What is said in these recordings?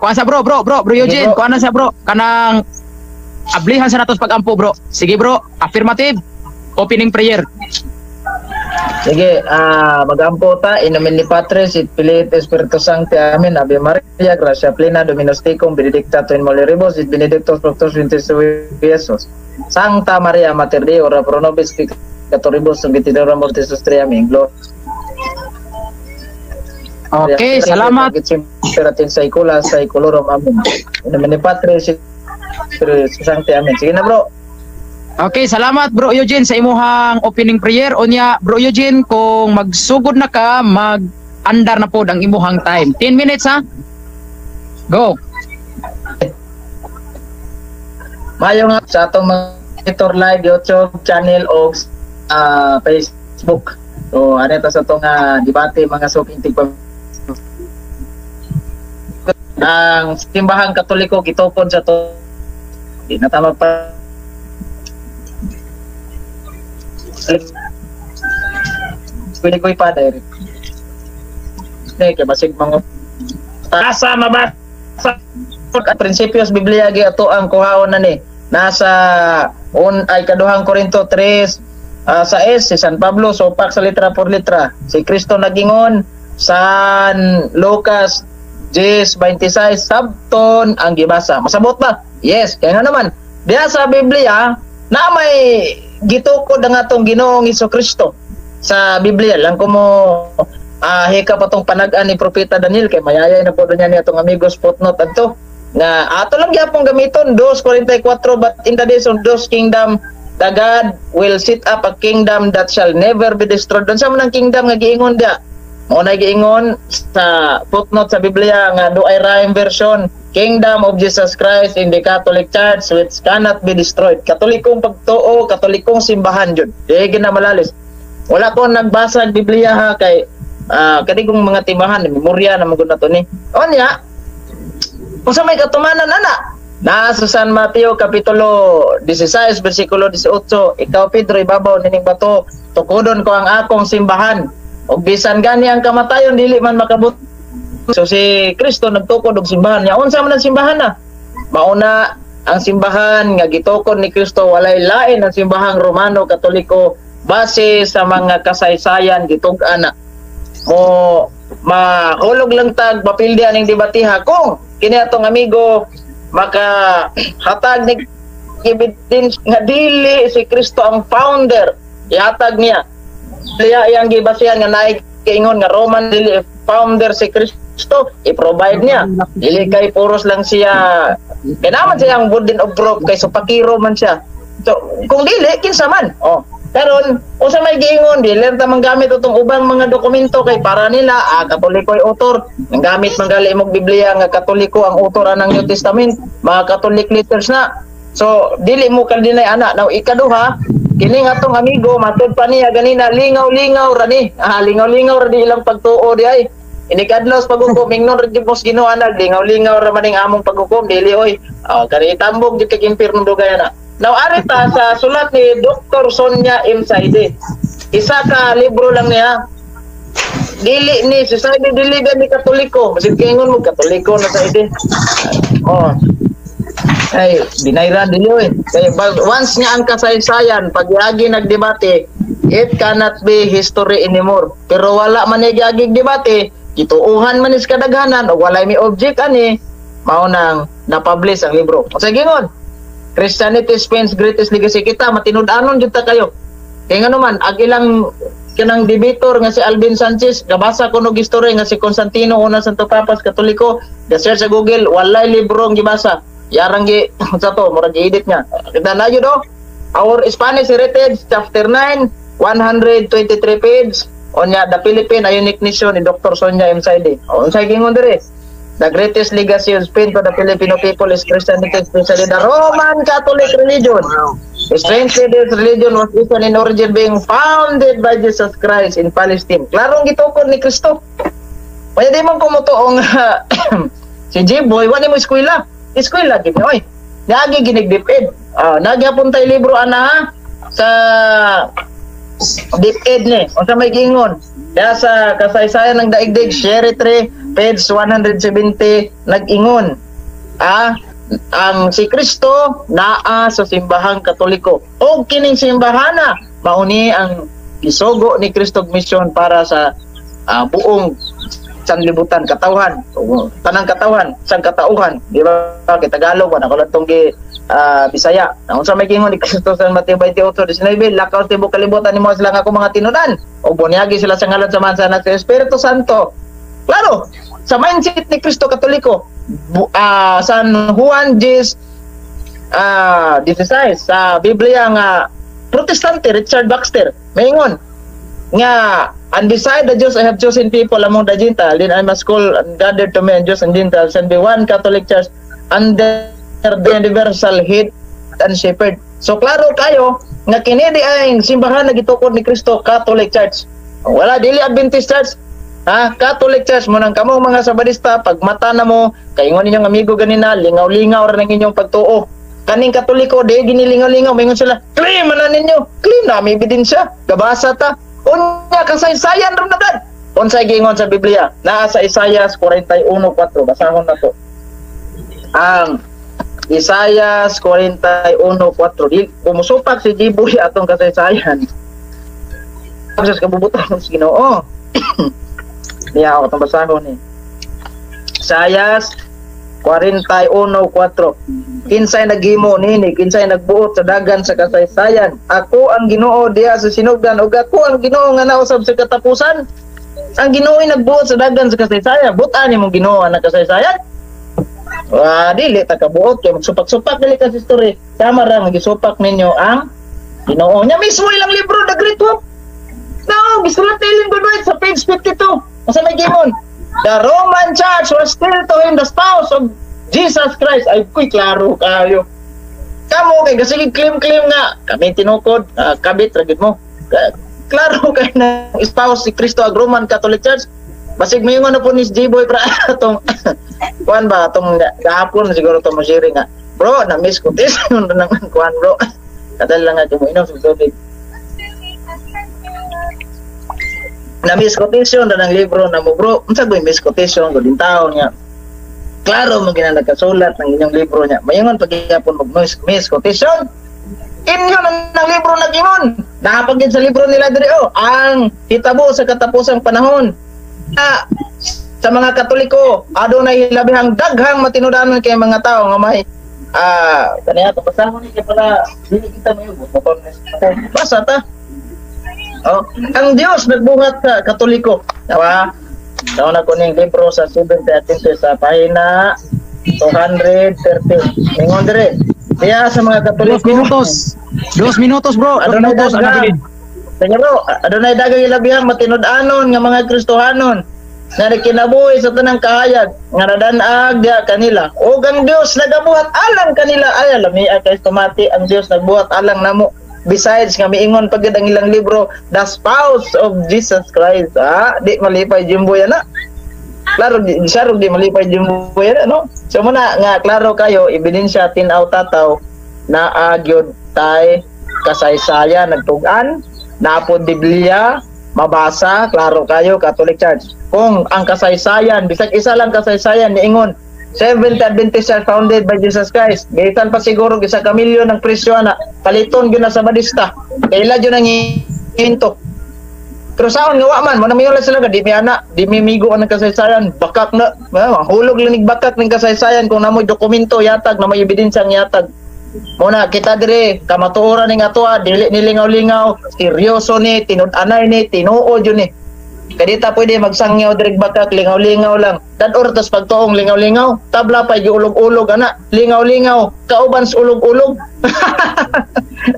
kuan sa bro Eugene, kuan na sa bro kanang ablihan sa natos pagampo bro. Sige bro, affirmative. Opening prayer. Sige, magampo ta, in nomine Patris, et Filii, et Spiritus Sancti, Amen. Ave Maria, gratia plena, Dominus tecum, benedicta tu in mulieribus, et benedictus fructus ventris tui, Iesus. Sancta Maria, Mater Dei, ora pro nobis peccatoribus, nunc et in hora mortis nostri. Amen. Gloria. Okay, salamat. Spiratin saicula, saeculorum. Amen. In nomine Patris, et Spiritus Sancti. Amen. Sige na bro. Okay, salamat bro Eugene sa imuhang opening prayer. Unya bro Eugene, kung magsugod na ka, mag-andar na po ang imuhang time. 10 minutes ha. Go. Mayo nga sa atong monitor live YouTube channel o Facebook. So ano ito sa itong debate mga suking tigpag. Ang simbahang Katoliko kitupon sa to. Di na tama pa. Pwede ko ipada Eric. Kaya basig mga tasa mabasa at prinsipyos Biblia gi ato ang kuhaon na ni nasa ay kaduhang Korinto 3 sa si San Pablo sopak sa litra por litra. Si Kristo nagingon San Lucas 10:26 sabton ang gibasa. Masabot ba? Yes, kaya nga naman diya sa Biblia na may gitukod ang atong Ginoong Hesukristo sa Biblia lang ko mo hika pa tong panag-an ni Propeta Daniel kay mayayay na po niya ni atong amigos footnote adto nga ato lang gyapon gamiton 2:44 but in the days of those kingdom the God will set up a kingdom that shall never be destroyed. Dunsa man ang kingdom nga giingon dia mo na giingon sa footnote sa Biblia nga do ay rhyme version Kingdom of Jesus Christ in the Catholic Church which cannot be destroyed. Katolikong pagtuo, katolikong simbahan jud. Di na malalis. Wala ko nagbasa ng Biblia ha kay kani kong mga timbahan, memorya na magud nato ni. Onya. Unsa may katumanan ana? Nasa San Mateo kapitulo 16 bersikulo 18, ikaw Pedro ibabaw nining bato, tukodon ko ang akong simbahan. Og bisan gani ang kamatayon dili man makabut. So si Kristo nagtukod og simbahan niya. Unsa man ang simbahan na? Mauna ang simbahan nga gitukod ni Kristo walay lain ang simbahang Romano Katoliko base sa mga kasaysayan gitug-ana. Mo mahulog lang tag mapildi aning debatiha kung kini atong amigo maka hatag ni evidence nga dili si Kristo ang founder. Ihatag niya. Kaya iyang gibasihan nga naay kiingon nga Roman dili founder si Kristo i-provide niya. Dili kay puros lang siya. Kaya naman siya ang burden of proof kay supakiro man siya. So, kung dili, kinsa man. Oh. Karon, usa may giingon, dili ta manggamit utong ubang mga dokumento kay para nila, Katoliko ay author. Nanggamit manggali imong Biblia nga Katoliko ang author ng New Testament, mga Catholic letters na. So, dili mo kaldinay ana. Now, ikaduha, kining atong amigo, matud pa niya ganina, lingaw-lingaw ra ni. Lingaw-lingaw ra di ilang pagtuo di ay. Inikadlos paghukom ingnon ra gyud mos Ginoo ana lingaw-lingaw ra maning among paghukom dili oy kani tambog gyud kay impirno dugay na. Now arita sa sulat ni Dr. Sonia M. Saide. Isa ka libro lang niya. Dili ni si Saide dili gani Katoliko, masid kaingon mo Katoliko na Saide. Oh. Ay binayran dili oy. Kay once nga ang kasaysayan pagyagi nagdebate, it cannot be history anymore. Pero wala man gyagi debate gituuhan man is kadaghanan o walay may object ani mao nang na-publish ang libro. O sige ngon, Christianity Spain's greatest legacy kita matinud-anon jud ta kayo. Kay ngano man ag ilang kanang debator nga si Alvin Sanchez gabasa ko og istorya nga si Constantino una Santo Papas Katoliko, ga-search sa Google walay libro ang gibasa. Yarang gi sa to murag i-edit niya. Kita na jud Our Spanish Heritage chapter 9 123 page. Onya the Philippine a unique nation ni Dr. Sonia M. Saide. Unsay gingon diri? The greatest legacy of Spain to the Filipino people is Christianity, especially the Roman Catholic religion. Strangely, this religion was even in origin being founded by Jesus Christ in Palestine. Klarong gitukod ni Kristo. Pwede man kumutuong si J-Boy, wala mo eskwela. Eskwela, gini, oy. Nagi ginigdipid. Nagyapon tayo libro, ana, sa dipid ni. O sa may gingon. Kaya sa kasaysayan ng daigdig, Sheritre, page 170 nag-ingon, ang si Kristo naa sa simbahang Katoliko. O kining simbahana mauni ang gisugo ni Kristo mission para sa buong sanlibutan katawhan, tanang katawhan, sang katauhan, di ba? Kay Tagalog wala ko lang tong Bisaya. Unsa may gingon ni Kristo sa Mateo 28:19, lakaw tibuok kalibutan nimo sila nga ako mga tinudan o bunyagi sila sa ngalan sa mansa ng Espiritu Santo. Klaro, sa mindset ni Kristo Katoliko, San Juan 16 sa Biblia nga Protestante Richard Baxter maingon nga, and beside the Jews I have chosen people among the Gentiles, then I must call and gather to me and Jews and Gentiles and be one Catholic Church under the universal head and shepherd. So klaro kayo nga kini di ay simbahan na gitukod ni Kristo, Catholic Church. Wala dili Adventist Church. Catholic Church mo nang kamo mga Sabadista, pag mata na mo kaingon ninyong amigo ganina, lingaw-lingaw ra nang inyong pagtuo. Kaning Katoliko di ginilingaw-lingaw, maingon sila, claim na ninyo, claim na may ebidensya, gabasa ta. Unya kasaysayan ron na dad. Unsay giingon sa Biblia? Naa sa Isaias 41:4, basahon na to. Ang Isaias 41:4, di umusupak si Jiboy atong kasaysayan. Sa kabubutan ng Ginoo. Niya ako itong basahon ni Isaias 41:4. Kinsay naghimo nini, kinsay nagbuot sa dagan sa kasaysayan. Ako ang Ginoo diha sa sinugdan, ug ako ang Ginoo nga nausab sa katapusan. Ang Ginoo ay nagbuot sa dagan sa kasaysayan. Butan nimong Ginoo ang kasaysayan. Dili ta kabuot kay magsupak-supak dili ka sa history. Tama ra nga gisupak ninyo ang Ginoo. Nya mismo ilang libro the Great Hope. No, gisulat nila good sa page 52. Asa may gimon? The Roman Church was still to him the spouse of Jesus Christ. Ay, kuy, klaro kayo. Kamu, kay kasi claim-claim nga, kami tinukod, kabit, ragit mo. Klaro kayo na spouse si Kristo ag Roman Catholic Church. Basig mo yung ano po ni J-Boy pra, itong, kuhan ba, itong gahapon, siguro itong masiri nga. Bro, na-miss ko, yun na naman, kuhan bro. Kadal lang nga, kumuinom sa tubig. Na-miss quotation na ng libro na mo, bro. Unsa ba yung miss quotation ko din taon nga. Klaro mo ginanagkasulat ng inyong libro niya. Mayungon pagyapon mag-miss quotation. Inyo ng libro na gimon. Nakapagin sa libro nila diri ang hitabo sa katapusang panahon. Sa mga Katoliko, adunay labihang daghang matinudanon kay mga tao nga may kaniya to basahon ni kay pala dili kita mayugo. Basa ta. Ang Diyos nagbuhat sa Katoliko. Diba? Naon ako ning libro sa 7th Adventist sa pahina 230. Ingon dire. Diya sa mga Katoliko. 2 minutos bro. 2 minutos ang nabilin. Kanya bro, adunay daghang ilabihang matinud-anon nga mga Kristohanon na kinabuhi sa tanang kahayag nga nadanag diya kanila. O ang Diyos nagabuhat alang kanila. Ay alami kay tumati ang Diyos nagbuhat alang namo. Besides nga miingon pagid ang ilang libro, the spouse of Jesus Christ. Di malipay Jimboy na. Klaro di malipay Jimboy na, no? So muna nga klaro kayo ebidensya tin-aw tataw na agyod tay kasaysayan nagtugan, napod Biblia mabasa, klaro kayo Catholic Church. Kung ang kasaysayan, bisag isa lang kasaysayan niingon Seventh Adventist Church founded by Jesus Christ. Gitan pa siguro isa ka milyon ng presyo na paliton gyud na sa Badista. Kaila gyud nang hinto. Pero saon nga wa man mo namiyola sila di mi ana, di mi migo ang kasaysayan, bakak na. Hulog linig bakak ning kasaysayan kung namoy dokumento yatag, namoy ebidensyang yatag. Muna kita dire kamatuoran ning atoa, dili nilingaw-lingaw, seryoso ni, tinud-anay ni, tinuo jud ni. Kadita pwede magsangyaw direk bakak, lingaw-lingaw lang. Dador tas pagtuong lingaw-lingaw, tabla pa giulog-ulog ana, lingaw-lingaw, kauban sa ulog-ulog.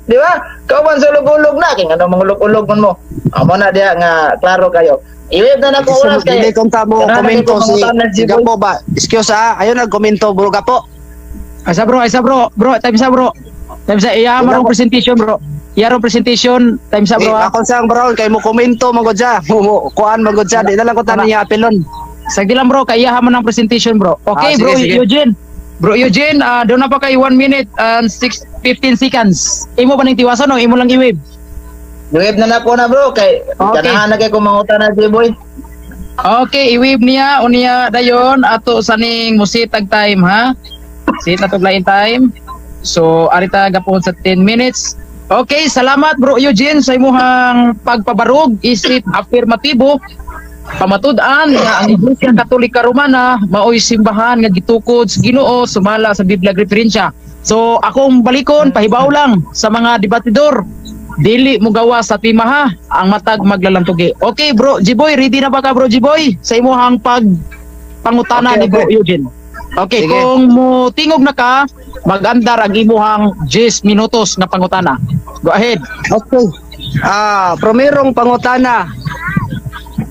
Di ba? Kauban sa ulog-ulog na, kaya ano mga ulog-ulog mo. Amo na diya nga klaro kayo. Iweb na nako oras kay. Dili konta mo komento si Gapo ba? Excuse ayo nagkomento bro Gapo. Asa bro, time sa bro. Time sa iya marong presentation bro. Iyarong presentation, time sa bro. Akon sang bro kay mo komento magod siya. Kuan magod siya, di na lang ko tanan niya apelon. Sige lang bro, kaya mo ng presentation bro. Okay bro, sige. Eugene. Bro Eugene, doon na pa kay 1 minute and 15 seconds. Imo ba ning tiwason o imo lang i-wave? Web na nako na bro kay Okay. ganahan na kay kumangutan na J-Boy. Okay, i-wave niya unya dayon ato saning musitag time ha. Sit na to lain time. So arita gapon sa 10 minutes. Okay, salamat bro Eugene sa imong pagpabarog isip afirmatibo. Pamatud-an nga ang Iglesia Katolika Romana maoy simbahan nga gitukod sa Ginoo sumala sa Biblia referensya. So akong balikon pahibaw lang sa mga debatidor. Dili mo gawa sa tima ha, ang matag maglalantugi. Okay bro, Jiboy, ready na ba ka bro Jiboy? Sa imong pangutana Okay, ni bro okay. Eugene. Okay, Sige. kung mo tingog na ka, mag-andar ang imong 10 minutos na pangutana. Go ahead. Okay. Primerong pangutana.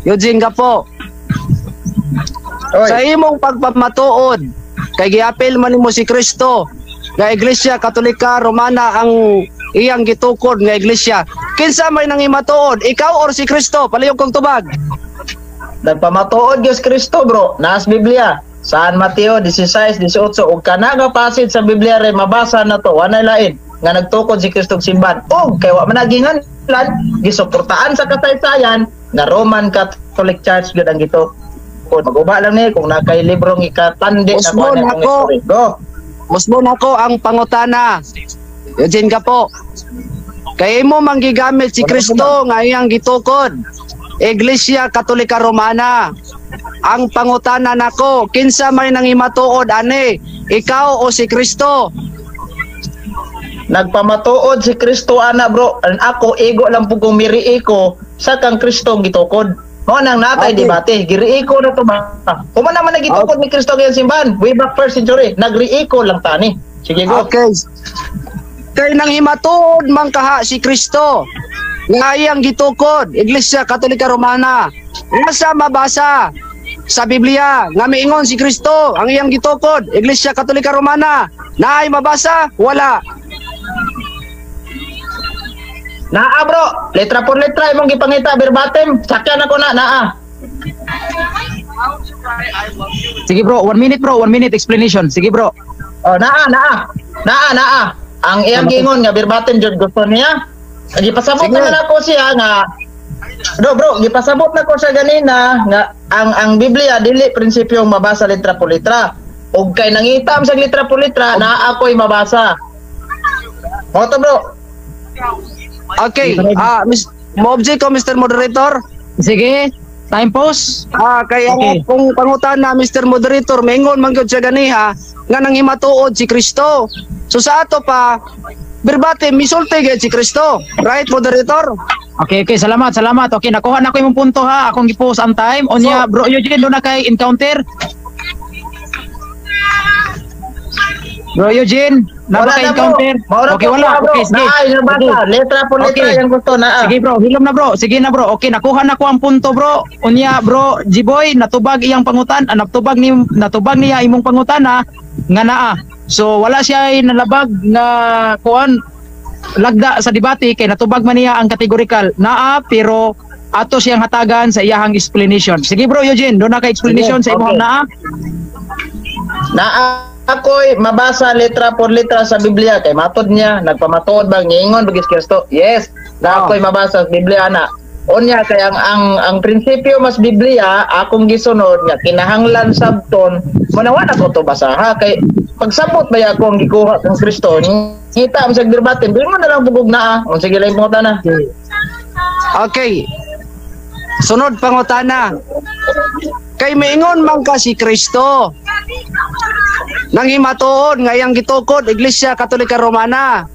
Eugene Gapo. Sa Oy, imong pagpamatuod kay giapil man nimo si Kristo nga Iglesia Katolika Romana ang iyang gitukod nga iglesia. Kinsa may nang imatuod, ikaw or si Kristo? Palihog kong tubag. nagpamatuod Diyos Kristo bro, naas Biblia. San Mateo 16:18 ug kana nga pasid sa Biblia rin mabasa na to, wanay lain nga nagtukod si Kristo og simbahan. Og kay wa man nagingan gisuportaan sa kasaysayan nga Roman Catholic Church gyud ang gitukod. Mag-uba lang ni kung nakay librong ikatandi na Usbon kuan ang ako. history. Go. Musbon ako ang pangutana. Eugene Gapo. Kay mo manggigamit si Kristo nga iyang gitukod. Iglesia Katolika Romana. Ang pangutana nako, kinsa may nang imatuod ani? Ikaw o si Kristo? Nagpamatuod si Kristo ana bro. An ako ego lang pug miri ko sa kang Kristo ang gitukod. Mo nang natay Okay. debate, giriiko na to ba? Kung man naman nagitukod ni Kristo kay simbahan, way back first century, nagriiko lang tani. Sige go. Okay. Kay nang himatuod man kaha si Kristo nga iyang gitukod, Iglesia Katolika Romana. Nasa mabasa sa Biblia nga miingon si Kristo ang iyang gitukod, Iglesia Katolika Romana. Naay mabasa? Wala. Naa bro, letra por letra imong gipangita verbatim, sakyan ako na naa. Sige bro, 1 minute bro, 1 minute explanation. Sige bro. Oh, naa. Ang iyang giingon nga verbatim jud gusto niya. Gipasabot Sige. naman ako siya nga bro, gipasabot na ko siya ganina nga ang Biblia dili prinsipyong mabasa letra por letra. Ug kay nangitam sa letra por letra, naa ako'y mabasa. Mo to bro. Okay. Mo-object ko Mr. Moderator. Sige, time pause. Kaya Okay. kung pangutan na Mr. Moderator, maingon man gyud siya ganiha nga nang himatuod si Kristo. So sa ato pa verbatim misulti gyud si Kristo. Right, Moderator? Okay, salamat. Okay, nakuha na ko imong punto ha. Akong gi-pause ang time. Onya, bro Eugene, doon na kay encounter. Bro Eugene, na ba kay encounter? Okay, wala. Okay, sige. Naa yung basa, Okay. letra por letra Okay. yung gusto naa. Sige bro, hilom na bro. Sige na bro. Okay, nakuha na ko ang punto bro. Unya bro, G-boy, natubag iyang pangutan, natubag niya imong pangutana nga naa. So wala siya ay nalabag nga kuan lagda sa debate kay natubag man niya ang categorical naa pero ato siyang hatagan sa iyahang explanation. Sige bro Eugene, doon na ka explanation Sige, sa imong okay. naa. Naa ako'y mabasa letra por letra sa Biblia kay matod niya nagpamatuod bang niingon bugis Kristo. Yes, na ako'y mabasa sa Biblia na. Unya kay ang prinsipyo mas Biblia akong gisunod nga kinahanglan sabton manawa na ko to basaha kay pagsabot ba ako ang gikuha kang Kristo ngita am sa verbatim bilmo na lang bugog naa. O sige lang mo na. Okay. Sunod pangutana. Kay maingon man ka si Kristo. Nang himatuod nga iyang gitukod Iglesia Katolika Romana.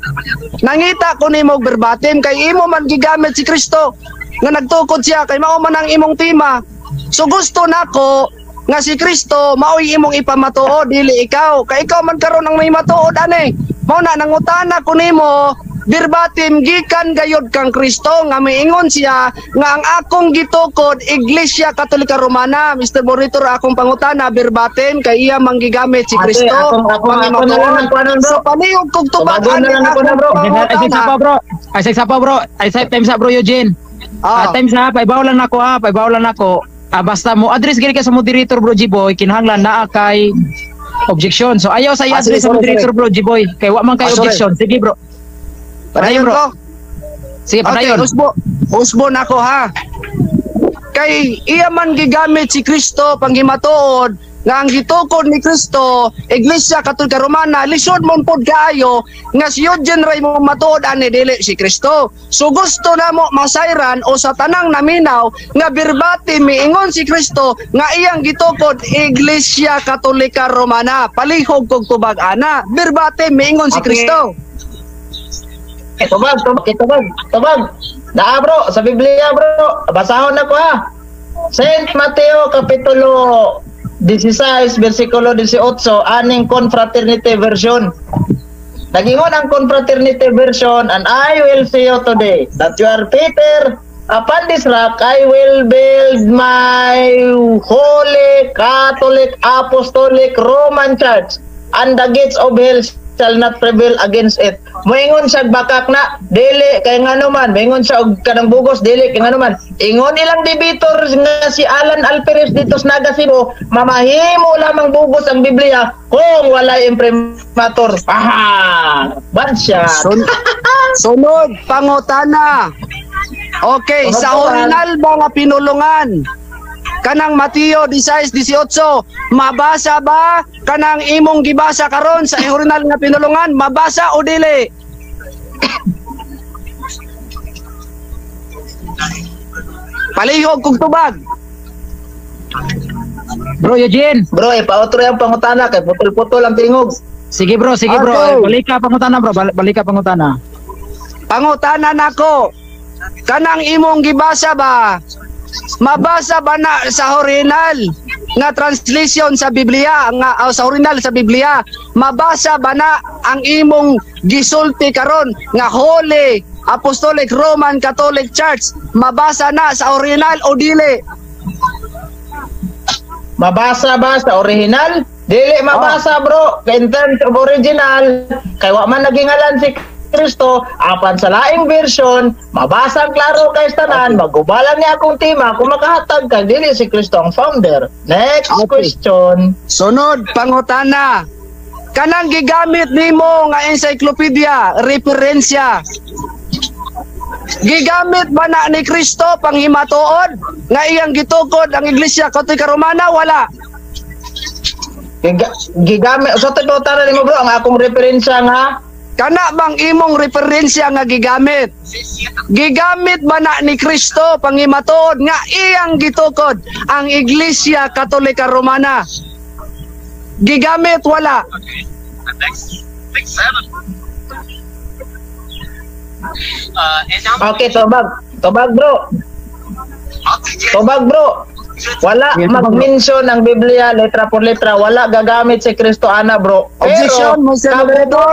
Nangita ko nimo og verbatim kay imo man gigamit si Kristo nga nagtukod siya kay mao man ang imong tema. So gusto nako nga si Kristo maoy imong ipamatuod dili ikaw kay ikaw man karon ang may matuod ani. Mao na nangutana ko nimo verbatim gikan gayod kang Kristo nga miingon siya nga ang akong gitukod Iglesia Katolika Romana. Mr. Moderator, akong pangutana verbatim kay iya manggigamit si Ate, Kristo. ako na lang kuanon bro. So palihog kog tubag Tubagon na lang ako na, bro. Ay sa pa bro. Ay sa time sa bro Eugene. Time sa paibaw lang nako ha, paibaw lang nako. Basta mo address gid ka sa moderator bro G-boy kinahanglan naa kay objection. So ayaw sa i-address sa sorry, moderator bro G-boy kay wa man kay sorry. objection. Sige bro. Padayon bro. ko. Sige Okay, padayon. usbo nako ha. kay iya man gigamit si Kristo panghimatuod nga ang gitukod ni Kristo Iglesia Katolika Romana lisod mon pod kaayo nga si Eugene Ray mo matuod ani dili si Kristo. So gusto namo masayran o sa tanang naminaw nga birbati miingon si Kristo nga iyang gitukod Iglesia Katolika Romana. Palihog kog tubag ana, birbati miingon si Okay. Kristo. Tubag. Naa bro, sa Biblia bro, basahon na ko ha. Saint Mateo Kapitulo 16, versikulo 18, aning confraternity version. Nagingon ang confraternity version, and I will say you today that you are Peter, upon this rock I will build my holy Catholic Apostolic Roman Church, and the gates of hell shall not prevail against it. Moingon siya bakak na dili kay ngano man, moingon siya og kanang bugos dili kay ngano man. Ingon ilang debator nga si Alan Alperes dito sa Nagasimo, mamahimo lamang bugos ang Biblia kung wala imprimatur. Aha! Bad shot. Sunod, pangutana. Okay, sa orinal ba nga pinulungan? Kanang Mateo 16-18, mabasa ba kanang imong gibasa karon sa orinal nga pinulungan? Mabasa o dili? Palihog kog tubag. Bro Eugene. Bro, ipautro yung pangutana kay putol-putol ang tingog. Sige bro. Okay. Balik ka pangutana bro. Balik ka pangutana. Pangutana nako. Kanang imong gibasa ba? Mabasa ba na sa orinal nga translation sa Biblia nga sa orinal sa Biblia? Mabasa ba na ang imong gisulti karon nga Holy Apostolic Roman Catholic Church? Mabasa na sa orinal o dili? Mabasa ba sa original? Dili mabasa bro. In terms of original, kay wa man nagingalan si Kristo, apan sa laing version, mabasa klaro kay tanan, magubalan niya akong tema kung makahatag ka dili si Kristo ang founder. Next Okay. question. Sunod, pangutana. Kanang gigamit nimo nga encyclopedia, referensya. Gigamit ba na ni Kristo panghimatuod nga iyang gitukod ang Iglesia Katolika Romana? Wala. Gigamit sa tara nimo bro ang akong referensya nga Kana bang imong referensya nga gigamit? Gigamit ba na ni Kristo panghimatuod nga iyang gitukod ang Iglesia Katolika Romana? Gigamit wala. okay, tubag bro. Tubag bro. Wala Sige, tubag, bro. mag-mention ang Biblia letra por letra, wala gagamit si Kristo ana bro. Objection, Mr. Moderator.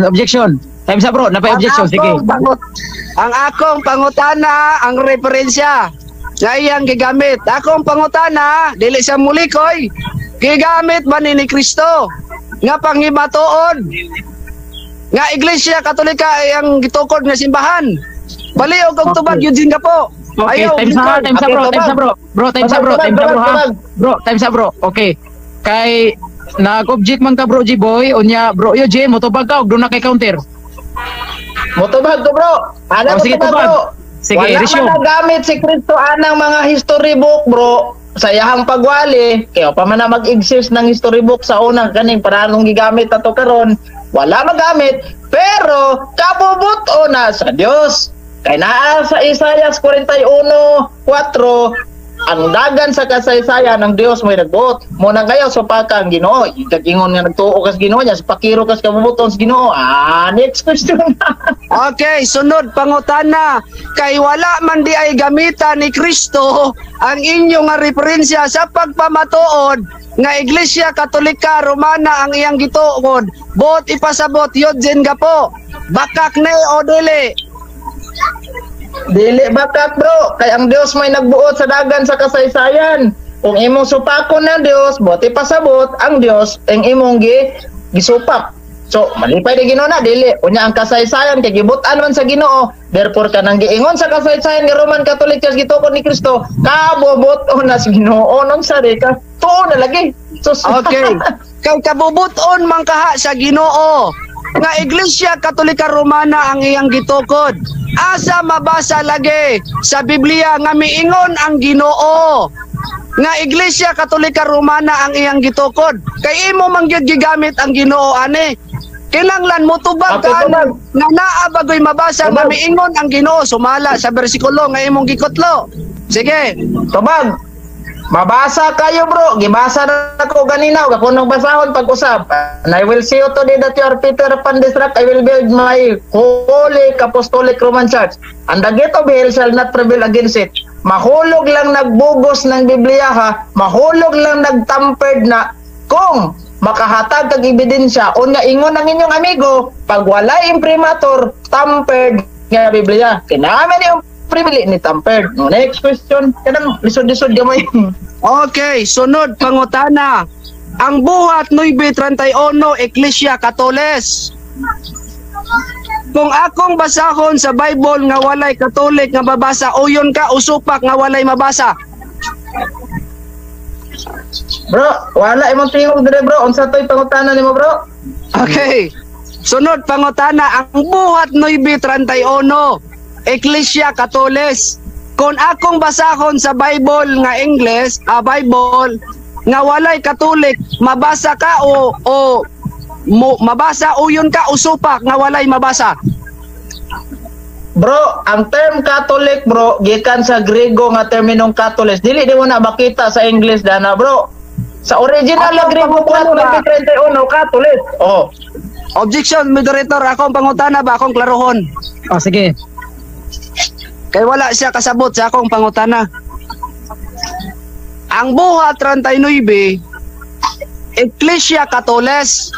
Objection. Time's up bro. Napay objection. Sige. Ang akong pangutana, ang referensya nga iyang gigamit. Akong pangutana, dili sa mulikoy, gigamit ba ni Kristo nga panghimatuod nga Iglesia Katolika ang gitukod nga simbahan? Baliw kog tubag Eugene ka po. Okay, Ayaw, time's up Eugene. bro. Time's up bro. Bro, time's up bro. Time's up bro ha. Bro, time's up bro. Okay. Kay nag-object man ka bro G-boy, unya bro Eugene motubag ka og do na kay counter. Motubag to bro. Ana Oh, sige, motubag tubag. bro. Sige, wala resume. man nagamit si Kristo anang mga history book bro. Sa iyahang pagwali, kaya pa man na mag-exist ng history book sa unang kaning para nung gigamit ato karon, wala magamit, pero kabubuto na sa Dios. Kay naa sa Isaiah 41:4, ang dagan sa kasaysayan ng Dios may nagbuot. Mo nang kayo so pa kang Ginoo. Kagingon nga nagtuo kas Ginoo niya, sa pakiro kas kabubuton sa Ginoo. Next question. Okay, sunod pangutana. Kay wala man di ay gamitan ni Kristo ang inyong nga referensya sa pagpamatuod nga Iglesia Katolika Romana ang iyang gituod. Bot ipasabot Eugene ka po. Bakak ne o dili? Dili bakat bro, kay ang Dios may nagbuot sa dagan sa kasaysayan. Kung imong supakon ng Dios, bote pasabot ang Dios ang imong gisupak. So, malipay na Ginoo na dili. Unya ang kasaysayan kay gibutan man sa Ginoo. Therefore kanang giingon sa kasaysayan nga Roman Catholic Church gitukod ni Kristo, kabubuton na sa Ginoo nun sa ka. Tuo na lagi. So, Okay. Kay kabubuton man kaha sa Ginoo nga Iglesia Katolika Romana ang iyang gitukod. Asa mabasa lagi sa Biblia nga miingon ang Ginoo nga Iglesia Katolika Romana ang iyang gitukod. Kay imo man gyud gigamit ang Ginoo ani. Kinanglan mo tubag Okay, ka tubag. nga naa bagoy mabasa nga Tubag. miingon ang Ginoo sumala sa bersikulo nga imong gikutlo. Sige. Tubag. Mabasa kayo bro, gibasa na ako ganina, ako nang basahon pag-usap. And I will see you today that you are Peter upon this rock, I will build my holy apostolic Roman church. And the gate of hell shall not prevail against it. Mahulog lang nagbugos ng Biblia ha, mahulog lang nagtampered na kung makahatag kag ebidensya unya ingon ang inyong amigo pag walay imprimatur tampered nga Biblia. Kinahanglan yung privilege ni tampered. No, next question. Kanang lisod-lisod gamay. Okay, sunod pangutana. Ang buhat 9:31 Iglesia Katoles. Kung akong basahon sa Bible nga walay Katolik nga babasa, uyon ka usupak nga walay mabasa. Bro, wala imong tingog dire bro. Unsa toy pangutana nimo bro? Okay. Sunod pangutana, ang buhat 9:31 Iglesia Katoles. Kung akong basahon sa Bible nga English, Bible nga walay Katolik, mabasa ka mabasa uyon ka usupak nga walay mabasa. Bro, ang term Catholic bro, gikan sa Grego nga terminong Catholic. Dili di mo na makita sa English dana bro. Sa original na Ako, Grego pangutana ba? 2031 Catholic. Oh. Objection, moderator, akong pangutana ba akong klarohon? Oh, sige. Kay wala siya kasabot sa akong pangutana. Ang buhat 39 Iglesia Katoles.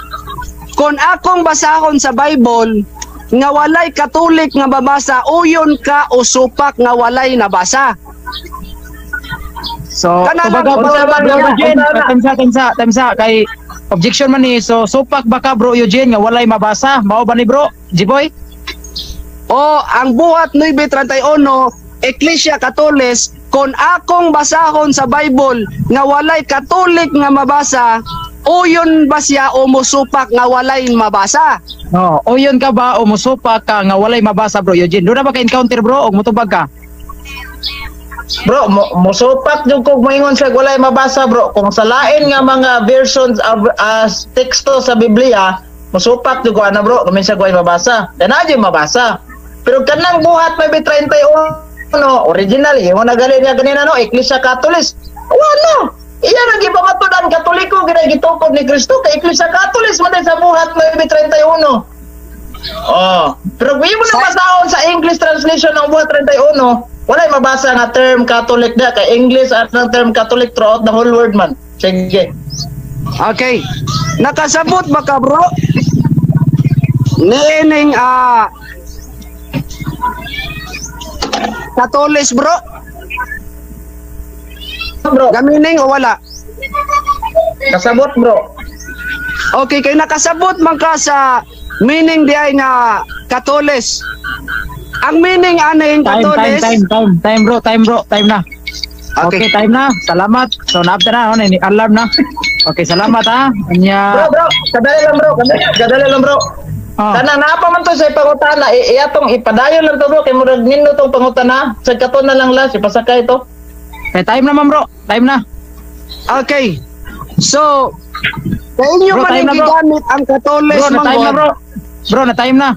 Kung akong basahon sa Bible nga walay Katolik nga babasa, uyon ka usupak nga walay nabasa. So, Kana lang, kumbaga, unsa man bro nga, Eugene, unsa na? time sa, kay objection man ni, so, supak baka bro Eugene, nga walay mabasa, mao ba ni bro, G-boy? O ang buhat 9:31 Iglesia Katoles, kung akong basahon sa Bible nga walay Katolik nga mabasa, uyon ba siya o musupak nga walay mabasa? No, o yun ka ba, o musupak ka, nga walay mabasa bro Eugene? Doon na ba ka-encounter bro, o mutubag ka? Bro, musupak jud kog moingon sa walay mabasa bro. Kung sa lain nga mga versions of teksto sa Biblia, musupak jud ko ana bro, kung sa walay mabasa. Kana jud mabasa. Pero kanang buhat 9:31 original, yung nagali niya ganina no, Iglesia Katolik. Wala. Iya lagi pamatudan Katoliko gina gitukod ni Kristo kay Iglesia Katolik man sa buhat 9:31. Oh, pero kung mo na basahon sa English translation ng buhat 31, wala mabasa nga term Catholic na kay English at ng term Catholic throughout the whole world man. Sige. Okay. Nakasabot ba ka bro? Niining Katolis bro? Bro, Gamining o wala? kasabot bro. Okay, kay nakasabot man ka sa meaning di ay nga Katolis. Ang meaning aning Katolis. Time bro, time na. Okay, time na. Salamat. So, naapta na, ni alarm na. Okay, salamat ha. Anya, Bro, kadali lang bro, kadali lang bro. oh, Kana napa man to sa pangutana, iyatong ipadayon lang to bro kay murag nindot tong pangutana. Sa katon na lang las ipasakay to. time naman bro, time na. Okay. So, sa inyo Bro, man time yung na, bro. gigamit ang Katolis Bro, na time na manggod. bro. Bro, na time na.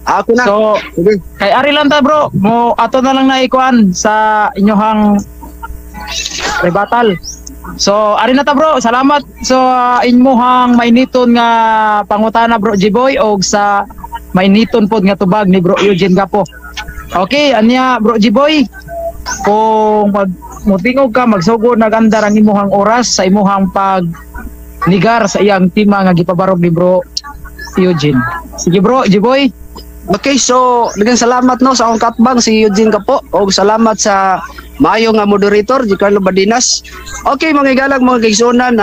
Ako na. So, Sige. kay ari lang ta bro, mo ato na lang na ikuan sa inyohang rebuttal. So, ari na ta bro, salamat sa inyohang mainiton nga pangutana bro G-boy og sa mainiton pod nga tubag ni bro Eugene Gapo. Okay, anya bro G-boy, kung mutingog ka magsugod na ganda ang imuhang oras sa imuhang nigar sa iyang tema nga gipabarog ni bro Eugene. Sige bro G-boy. Okay, so daghang salamat no sa akong katbang si Eugene Gapo og salamat sa maayo nga moderator Giancarlo Badinas. Okay, mga igalag mga kaigsunan,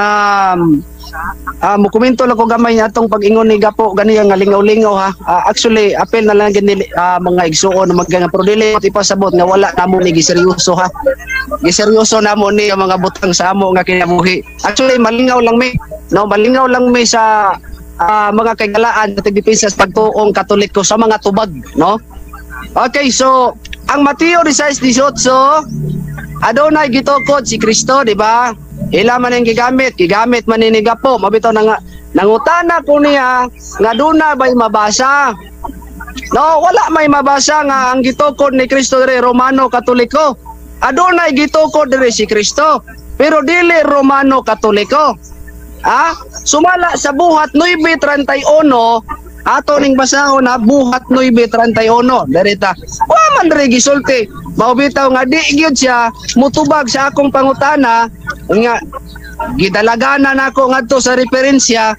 mo komento lang ko gamay atong pag-ingon ni Gapo gani nga lingaw-lingaw ha. Actually apel na lang gini mga igsuon na maganga pero dili ipasabot nga wala namo ni giseryoso ha. Giseryoso namo ni ang mga butang sa amo nga kinabuhi. Actually malingaw lang mi, no, malingaw lang mi sa mga kagalaan at depensa sa pagtuong Katoliko sa mga tubag, no? Okay, so ang Mateo 16:18, adunay gitukod si Kristo, di ba? Ila man ang gigamit man ni gapo, mabitaw na nangutana ko niya nga duna ba'y mabasa? No, wala may mabasa nga ang gitukod ni Kristo diri Romano Katoliko. Adunay gitukod diri si Kristo, pero dili Romano Katoliko. Sumala sa buhat 9:31, ato ning basahon na buhat 9:31. Derita. Wa man diri gisulti. Maubitaw nga di gyud siya mutubag sa akong pangutana nga gidalaganan nako ngadto sa referensya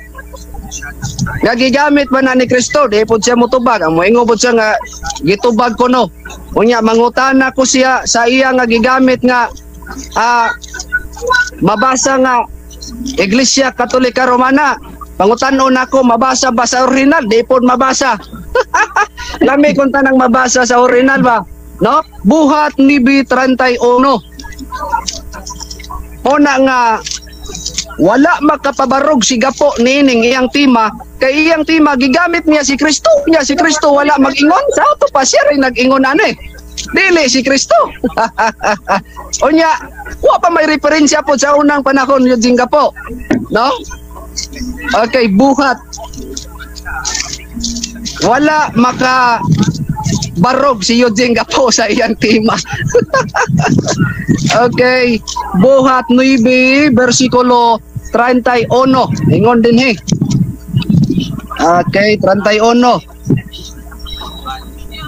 nga gigamit man na ni Kristo, di pud siya mutubag. Ang moingo pud siya nga gitubag ko no. Unya mangutana ko siya sa iya nga gigamit nga mabasa nga Iglesia Katolika Romana. Pangutan-on ako, mabasa ba sa original? Di po mabasa. Lami kung tanang mabasa sa original ba? No? Buhat 9:31. Una nga, wala makapabarog si gapo nining iyang tima. Kay iyang tima, gigamit niya si Kristo. Niya si Kristo wala mag-ingon. Sa ato pa siya rin nag-ingon dili si Kristo. Unya, wa pa may referensya po sa unang panahon yun din gapo. No? Okay, buhat. Wala maka barog si Eugene Gapo sa iyang tima. Okay, buhat 9 versikulo 31. Ingon din Okay, 31.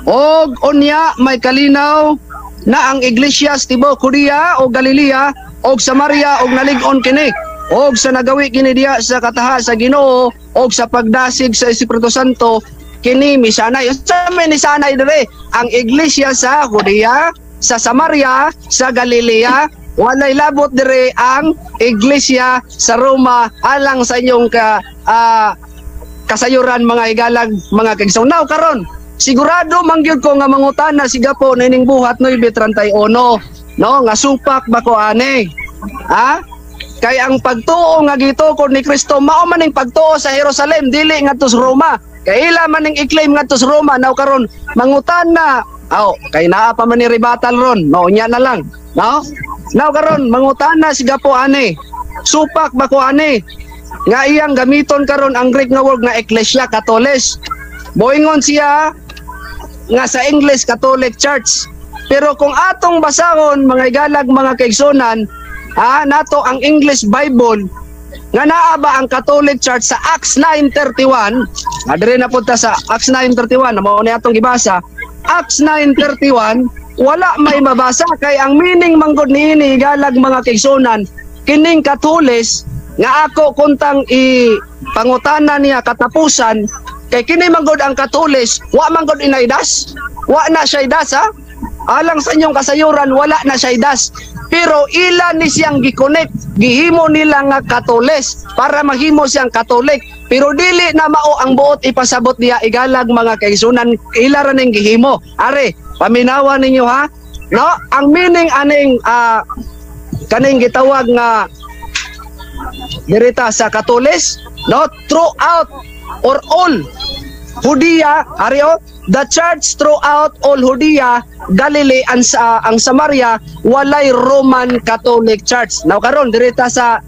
Og unya may kalinaw na ang iglesias tibok Judea o Galilea og Samaria og nalig-on kini og sa nagawi kini diha sa kataha sa Ginoo og sa pagdasig sa Espiritu Santo kini misanay. Sa misanay dire ang iglesia sa Judea, sa Samaria, sa Galilea, walay labot dire ang iglesia sa Roma alang sa inyong kasayuran mga igalag mga kaigsunaw karon. Sigurado mangyud ko nga mangutana si gapo nining buhat 9:31 no nga supak ba ko ani? Kay ang pagtuo nga gitukod ni Kristo mao man ning pagtuo sa Jerusalem dili ngadto sa Roma. Kay ila man ning i-claim ngadto sa Roma now karon mangutana. Kay naa pa man ni rebuttal ron. Mao nya na lang, no? Now karon mangutana si gapo ani. Supak ba ko ani? Nga iyang gamiton karon ang Greek nga word nga Ecclesia Catholis. Moingon siya nga sa English Catholic Church. Pero kung atong basahon mga igalag mga kaigsunan, nato ang English Bible nga naa ba ang Catholic Church sa Acts 9:31, adre na punta sa Acts 9:31 mao ni atong gibasa. Acts 9:31 wala may mabasa kay ang meaning manggod niini igalag mga kaigsunan kining Catholis nga ako kuntang pangutana niya katapusan. Kay kini manggod ang Katolis, wa manggod inaidas. Wa na siya idas Alang sa inyong kasayuran, wala na siya idas. Pero ila ni siyang gikonek. Gihimo nila nga Katolis para maghimo siyang Katolik. Pero dili na mao ang buot ipasabot niya igalag mga kaigsunan. Ila ra ning gihimo. Are, paminawa ninyo ha. No, ang meaning aning kaning gitawag nga dirita sa Katolis, no, throughout or all Judea, the church throughout all Judea, Galilee, ang Samaria, walay Roman Catholic Church. Now karon dirita sa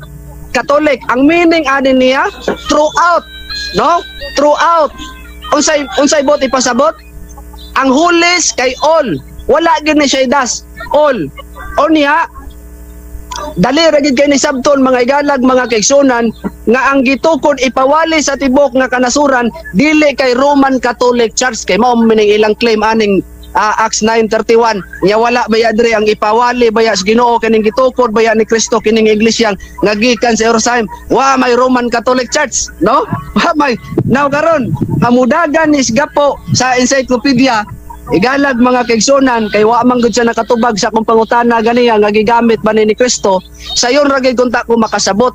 Catholic, ang meaning ani niya throughout, no? Throughout. Unsay bot ipasabot? Ang hulis kay all. Wala gid ni siya idas. All. O niya dali ra gid kay ni sabton mga igalag mga kaigsunan nga ang gitukod ipawali sa tibok nga kanasuran dili kay Roman Catholic Church kay mao mining ilang claim aning Acts 9:31 nya wala baya diri ang ipawali baya sa Ginoo kining gitukod baya ni Kristo kining iglesia nga gikan sa Jerusalem. Wa may Roman Catholic Church, no? Wa may. Now karon amudagan ni gapo sa encyclopedia igalag mga kaigsunan kay wa man gud siya nakatubag sa akong pangutana ganiya nga gigamit ba ni Kristo sayon ra gid kunta ko makasabot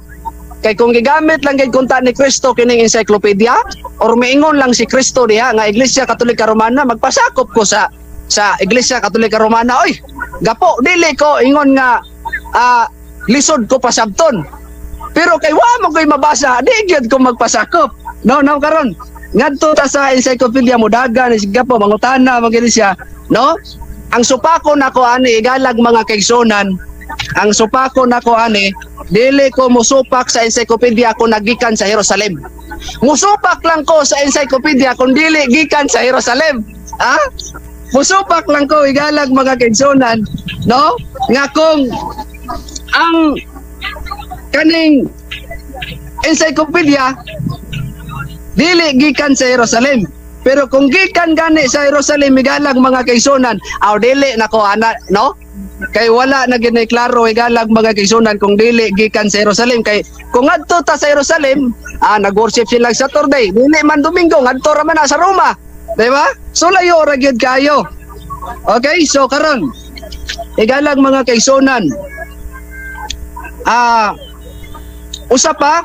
kay kung gigamit lang gid kunta ni Kristo kining encyclopedia or miingon lang si Kristo diha nga Iglesia Katolika Romana magpasakop ko sa Iglesia Katolika Romana oy gapo dili ko ingon nga lisod ko pasabton pero kay wa mo koy mabasa di gyud ko magpasakop No, karon. Ngadto ta sa encyclopedia mo dagan siga po mangutana magini siya, no? Ang supako nako ani igalag mga kaigsunan. Ang supako nako ani dili ko musupak sa encyclopedia kung nagikan sa Jerusalem. Musupak lang ko sa encyclopedia kung dili gikan sa Jerusalem. Ha? Musupak lang ko igalag mga kaigsunan, no? Nga kung ang kaning encyclopedia dili gikan sa Jerusalem. Pero kung gikan gani sa Jerusalem igalag mga kaigsunan, aw dili nako ana, no? Kay wala na gini klaro igalag mga kaigsunan kung dili gikan sa Jerusalem. Kay kung adto ta sa Jerusalem, nag-worship sila Saturday, dili man Domingo, adto ra man na sa Roma. Di ba? So layo ra gyud kayo. Okay, so karon igalag mga kaigsunan. Usa pa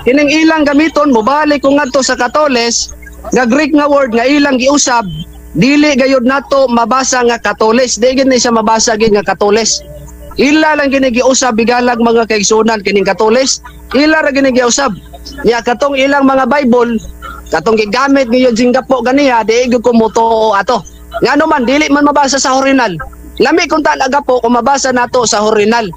kining ilang gamiton mobalik ko ngadto sa Katoles nga Greek nga word nga ilang giusab dili gayud nato mabasa nga Katoles, di gid ni siya mabasa gid nga Katoles. Ila lang gini giusab bigalag mga kaigsunan kining Katoles, ila ra gini giusab. Nya katong ilang mga Bible katong gigamit ngayon Singapore ganiha di gyud ko motoo ato. Ngano man dili man mabasa sa original. Lami kung talaga po kung mabasa nato sa original.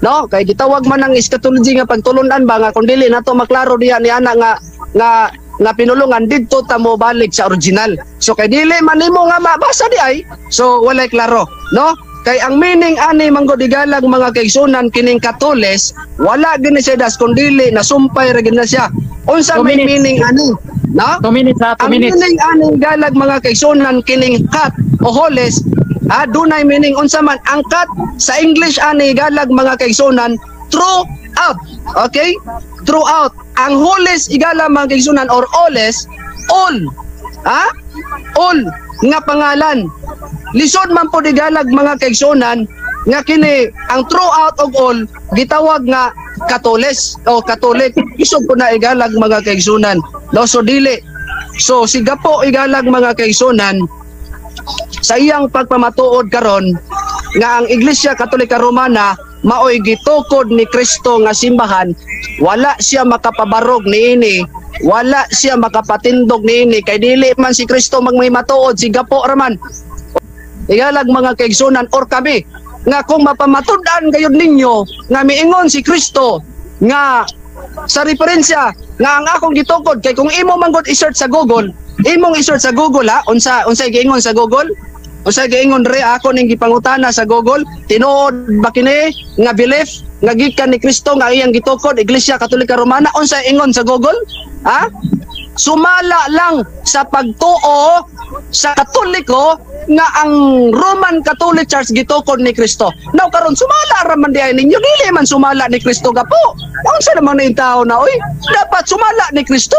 No, kay gitawag man ang eschatology nga pagtulunan ba nga kun dili nato maklaro diha ni ana nga pinulungan didto ta mo balik sa original. So kay dili man nimo nga mabasa di ay, so walay klaro, no? Kay ang meaning ani manggod igalag mga kaigsunan kining Katoles, wala gini siya das kun dili nasumpay ra gid na siya. Unsa may meaning ani? No? 2 minutes ha, 2 Ang minutes. meaning ani galag mga kaigsunan kining kat o holes, dunay meaning unsa man ang kat sa English ani galag mga kaigsunan throughout. Okay? Throughout. Ang holes igala mga kaigsunan or oles, all. All nga pangalan. Lisod man po digalag mga kaigsunan nga kini ang throughout of all gitawag nga Katoles o Katolik. Isog po na igalag mga kaigsunan. No, so dili. So siga po igalag mga kaigsunan sa iyang pagpamatuod karon nga ang Iglesia Katolika Romana maoy gitukod ni Kristo nga simbahan, wala siya makapabarog niini, wala siya makapatindog niini kay dili man si Kristo magmahimatuod, siga po raman. Igalag mga kaigsunan or kami nga kung mapamatud-an gayud ninyo nga miingon si Kristo nga sa referensya nga ang akong gitukod kay kung imo manggod i-search sa Google, imong i-search sa Google unsay giingon sa Google? Unsay giingon re ako ning gipangutana sa Google, tinuod ba kini nga belief nga gikan ni Kristo nga iyang gitukod Iglesia Katolika Romana, unsay ingon sa Google? Sumala lang sa pagtuo sa Katoliko nga ang Roman Catholic Church gitukod ni Kristo. Now karon sumala ra man diay ninyo, dili man sumala ni Kristo gapo. Unsa naman ni tao na oy? Dapat sumala ni Kristo.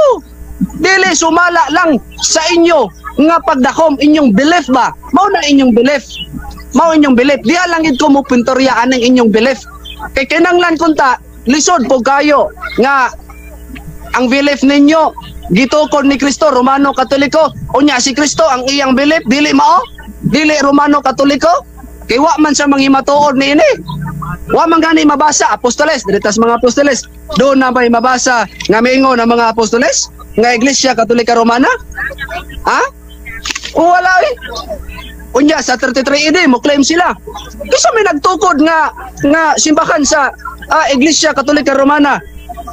Dili sumala lang sa inyo nga pagdakom inyong belief ba? Mao na inyong belief. Mao inyong belief. Diha lang gid ko mo pintoryaan ang inyong belief. Kay kinanglan kunta lisod po kayo nga ang belief ninyo gitukod ni Kristo Romano Katoliko. Unya si Kristo ang iyang belief dili mao? Dili Romano Katoliko? Kay wa man sa manghimatuod niini. Wa man gani mabasa apostoles, diretas mga apostoles. Doon na may mabasa nga miingon ang mga apostoles nga Iglesia Katolika Romana? Wala eh. Unya sa 33 AD mo claim sila. Kasi may nagtukod nga simbahan sa Iglesia Katolika Romana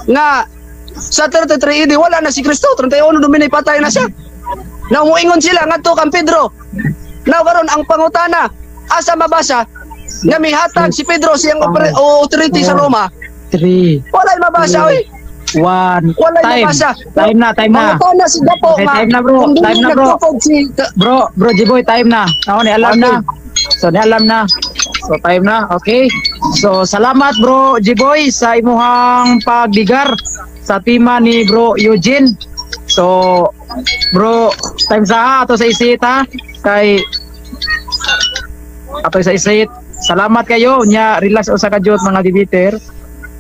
nga sa 33 AD wala na si Kristo, 31 Domini patay na siya. Na muingon sila ngadto kang Pedro. Now karon ang pangutana, asa mabasa nga mihatag si Pedro siyang authority sa Roma? 3, Wala mabasa oy. 1, Wala time. mabasa. Time na. Pangutana si Gapo Okay, nga. time na, bro. kung dili Time na, bro. nagtukod si Bro Jiboy, time na. Ako ni alam Okay. na. So ni alam na. So time na. Okay. So salamat bro Jiboy sa imuhang pagdigar sa tema ni bro Eugene. So bro, time sa ato sa isit ha. Kay ato sa isit. Salamat kayo nya relax o sa kadyot mga dibiter.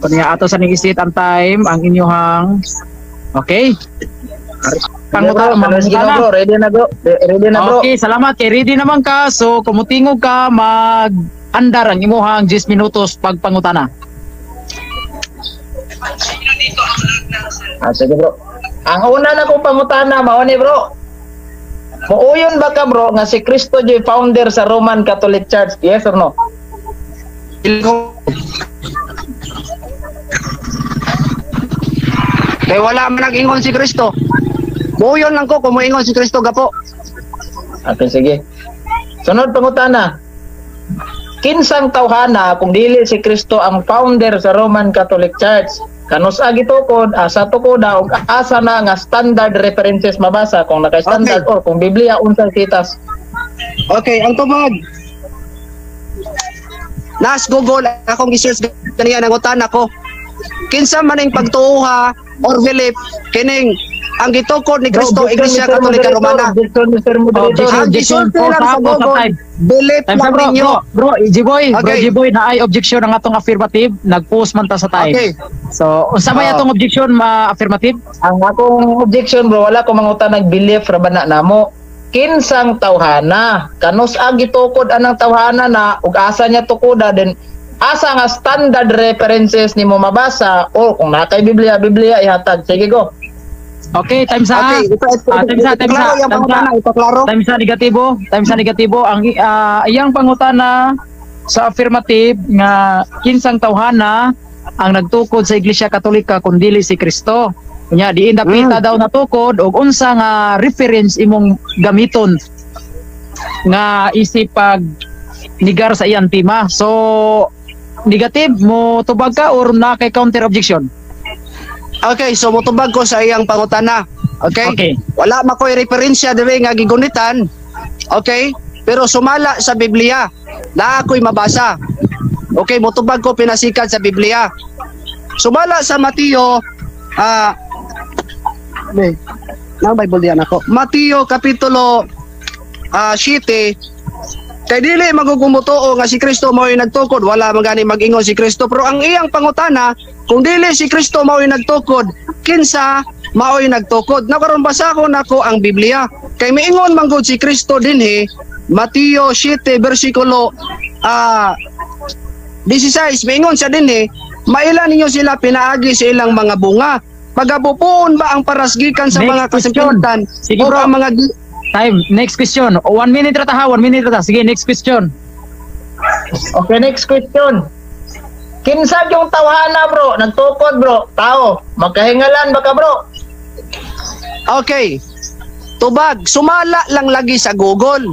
Kunya ato sa ning isit ang time ang inyong okay. Panguta, bro, ready na bro. Ready na bro. Okay, salamat kay ready naman ka. So kumutingog ka mag-andar ang imuhang 10 minutos pagpangutana. Sige bro. Ang una na kong pangutana mao ni bro. Muuyon ba ka bro nga si Cristo joy founder sa Roman Catholic Church? Yes or no? Kay wala man nag-ingon si Kristo. Muyon lang ko kung moingon si Kristo gapo. Okay, sige. Sunod pangutana. Kinsang tawhana kung dili si Kristo ang founder sa Roman Catholic Church? Kanus agi tukod, asa tukoda ug asa na nga standard references mabasa kung naka-standard or kung Biblia unsang citas. Okay, ang tubag. Nas Google akong gi-search kaniya nangutan ako. Kinsa man ang pagtuuha or belief kining ang gitukod ni Kristo Iglesia Katolika Romana. Ang gisulti lang sa Google, belief lang ninyo. Bro, Jiboy, bro Okay. Jiboy, na ay objection ang atong affirmative, nag-post man ta sa time. Okay. So, unsa may atong objection ma-affirmative? Ang akong objection bro, wala ko mangutan nag-belief ra ba na namo. Kinsang tawhana, kanus agi tukod anang tawhana na ug asa niya tukoda din asa nga standard references nimo mabasa o kung nakay Biblia ihatag. Sige go. Okay, time sa. Okay, Time sa negatibo. Time sa negatibo ang iyang pangutana sa affirmative nga kinsang tawhana ang nagtukod sa Iglesia Katolika kun dili si Kristo. Nya diin dapita daw natukod og unsa nga reference imong gamiton nga isip pag nigar sa iyang tema. So negative mo tubag ka or na kay counter objection? Okay, so mutubag ko sa iyang pangutana. Okay? Okay. Wala makoy referensya diri nga gigunitan. Okay? Pero sumala sa Biblia. Na ako'y mabasa. Okay, mutubag ko pinasikat sa Biblia. Sumala sa Mateo, na Bible diyan ako. Mateo kapitulo 7. Kay dili magugumutuo nga si Kristo mao'y nagtukod, wala magani mag-ingon si Kristo. Pero ang iyang pangutana, kung dili si Kristo mao'y nagtukod, kinsa mao'y nagtukod? Nakaron basa ko nako ang Biblia. Kay miingon man gud si Kristo dinhi, Mateo 7 bersikulo 16, miingon siya dinhi, mailan ninyo sila pinaagi sa ilang mga bunga. Pagabupuon ba ang parasgikan sa Next mga question. kasimputan Sige, o bro. ang mga Time. Next question. 1 minute ra ta ha, 1 minute ra ta. Sige, next question. Okay, next question. Kinsa yung tawhana bro? Nagtukod bro? Tao. Magkahingalan ba ka bro? Okay. Tubag, sumala lang lagi sa Google.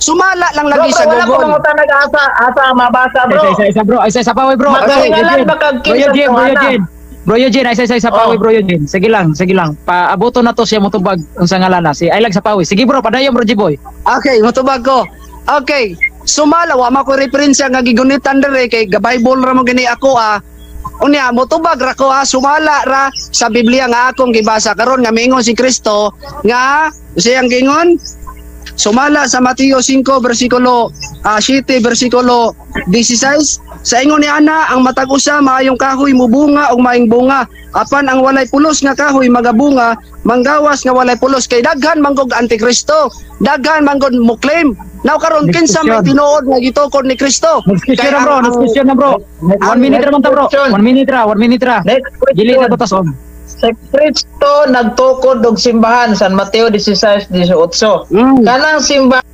Sumala lang lagi sa wala ko Google. mangutan nag-asa. Asa mabasa bro. Isa bro. Isa pa bro. Magkahingalan ba kag Bro kinsang Eugene, tawhana? Bro Eugene, isa pa Oh. bro Eugene. Sige lang. Paaboto na to siya motubag unsa ngalan na si Ilag sa pawi. Sige bro, padayon bro Jiboy. Okay, matubag ko. Okay. Sumala, wa ma ko referensya nga gigunitan dere kay Bible ra mo gani ako Unya, motubag ra ko sumala ra sa Biblia nga akong gibasa karon nga miingon si Kristo nga siyang gingon sumala sa Mateo 5 bersikulo 7 bersikulo 16 sa ingon ni ana ang matag usa maayong kahoy mubunga og maayong bunga apan ang walay pulos nga kahoy magabunga manggawas nga walay pulos kay daghan manggod antikristo daghan manggod muklaim now karon Next kinsa may question. tinuod nga gitukod ni Kristo Next question Kay na bro, ang- next question na bro. 1 minute ra man ta bro. 1 minute ra. Next Dili na question. batas on. Si Kristo nagtukod og simbahan San Mateo 16:18. Kanang simbahan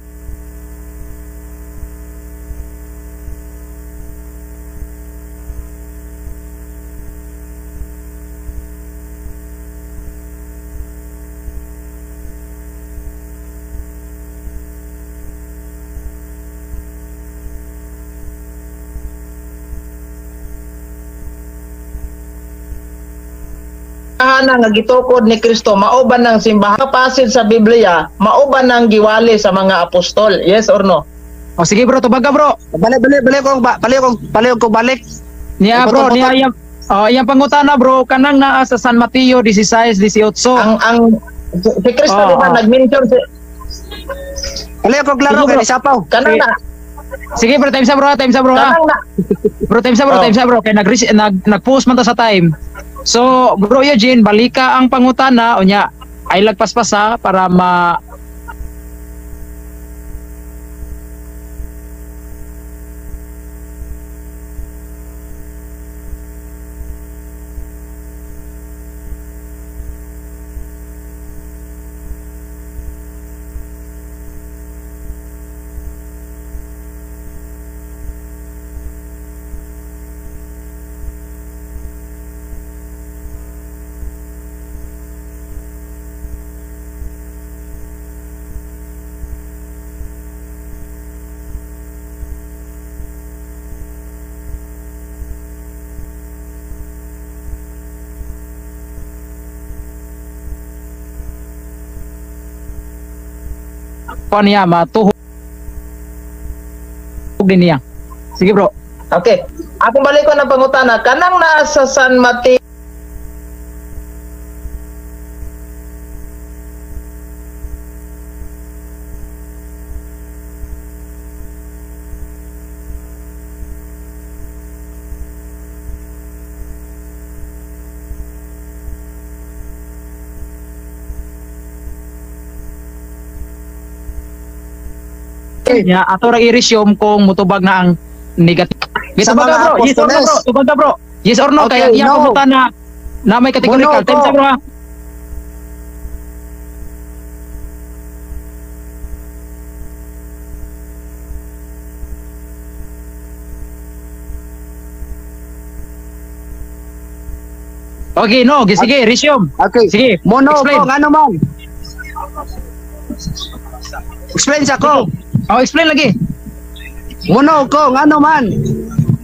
nga gitukod ni Kristo mauban ng simbahan kapasid sa Biblia mauban ng giwali sa mga apostol. Yes or no? O sige bro, tubag ka bro. balik ko balik Niya bro, Putol-putol. niya iyang pangutana bro, kanang naa sa San Mateo 16:18. Ang si Kristo Oh, di ba oh. nag-mention si balik ko klaro Sige, kay bro. sapaw kanang na Sige bro, time sa bro ha. kanang na Bro, time sa bro, kay nag-post man ta sa time. So, bro Eugene, balika ang pangutana unya ay lagpaspas ha para pa niya matuhog din niya. Sige bro. Okay. Ako balik ko ng pangutana. Kanang nasa San Mateo Nya ato ra i-resume kung mutubag na ang negative. Sa Bitubag mga ka bro. Yes or no apostoles. bro. Tubag ka bro. Yes or no Okay, kaya iya no. pangutana na may categorical. No, Time sa bro ha. Okay, no. Sige, resume. Okay. Sige, Mono explain. ko ano man. Explain sa ko. Oh, explain lagi. Mono ko ano man.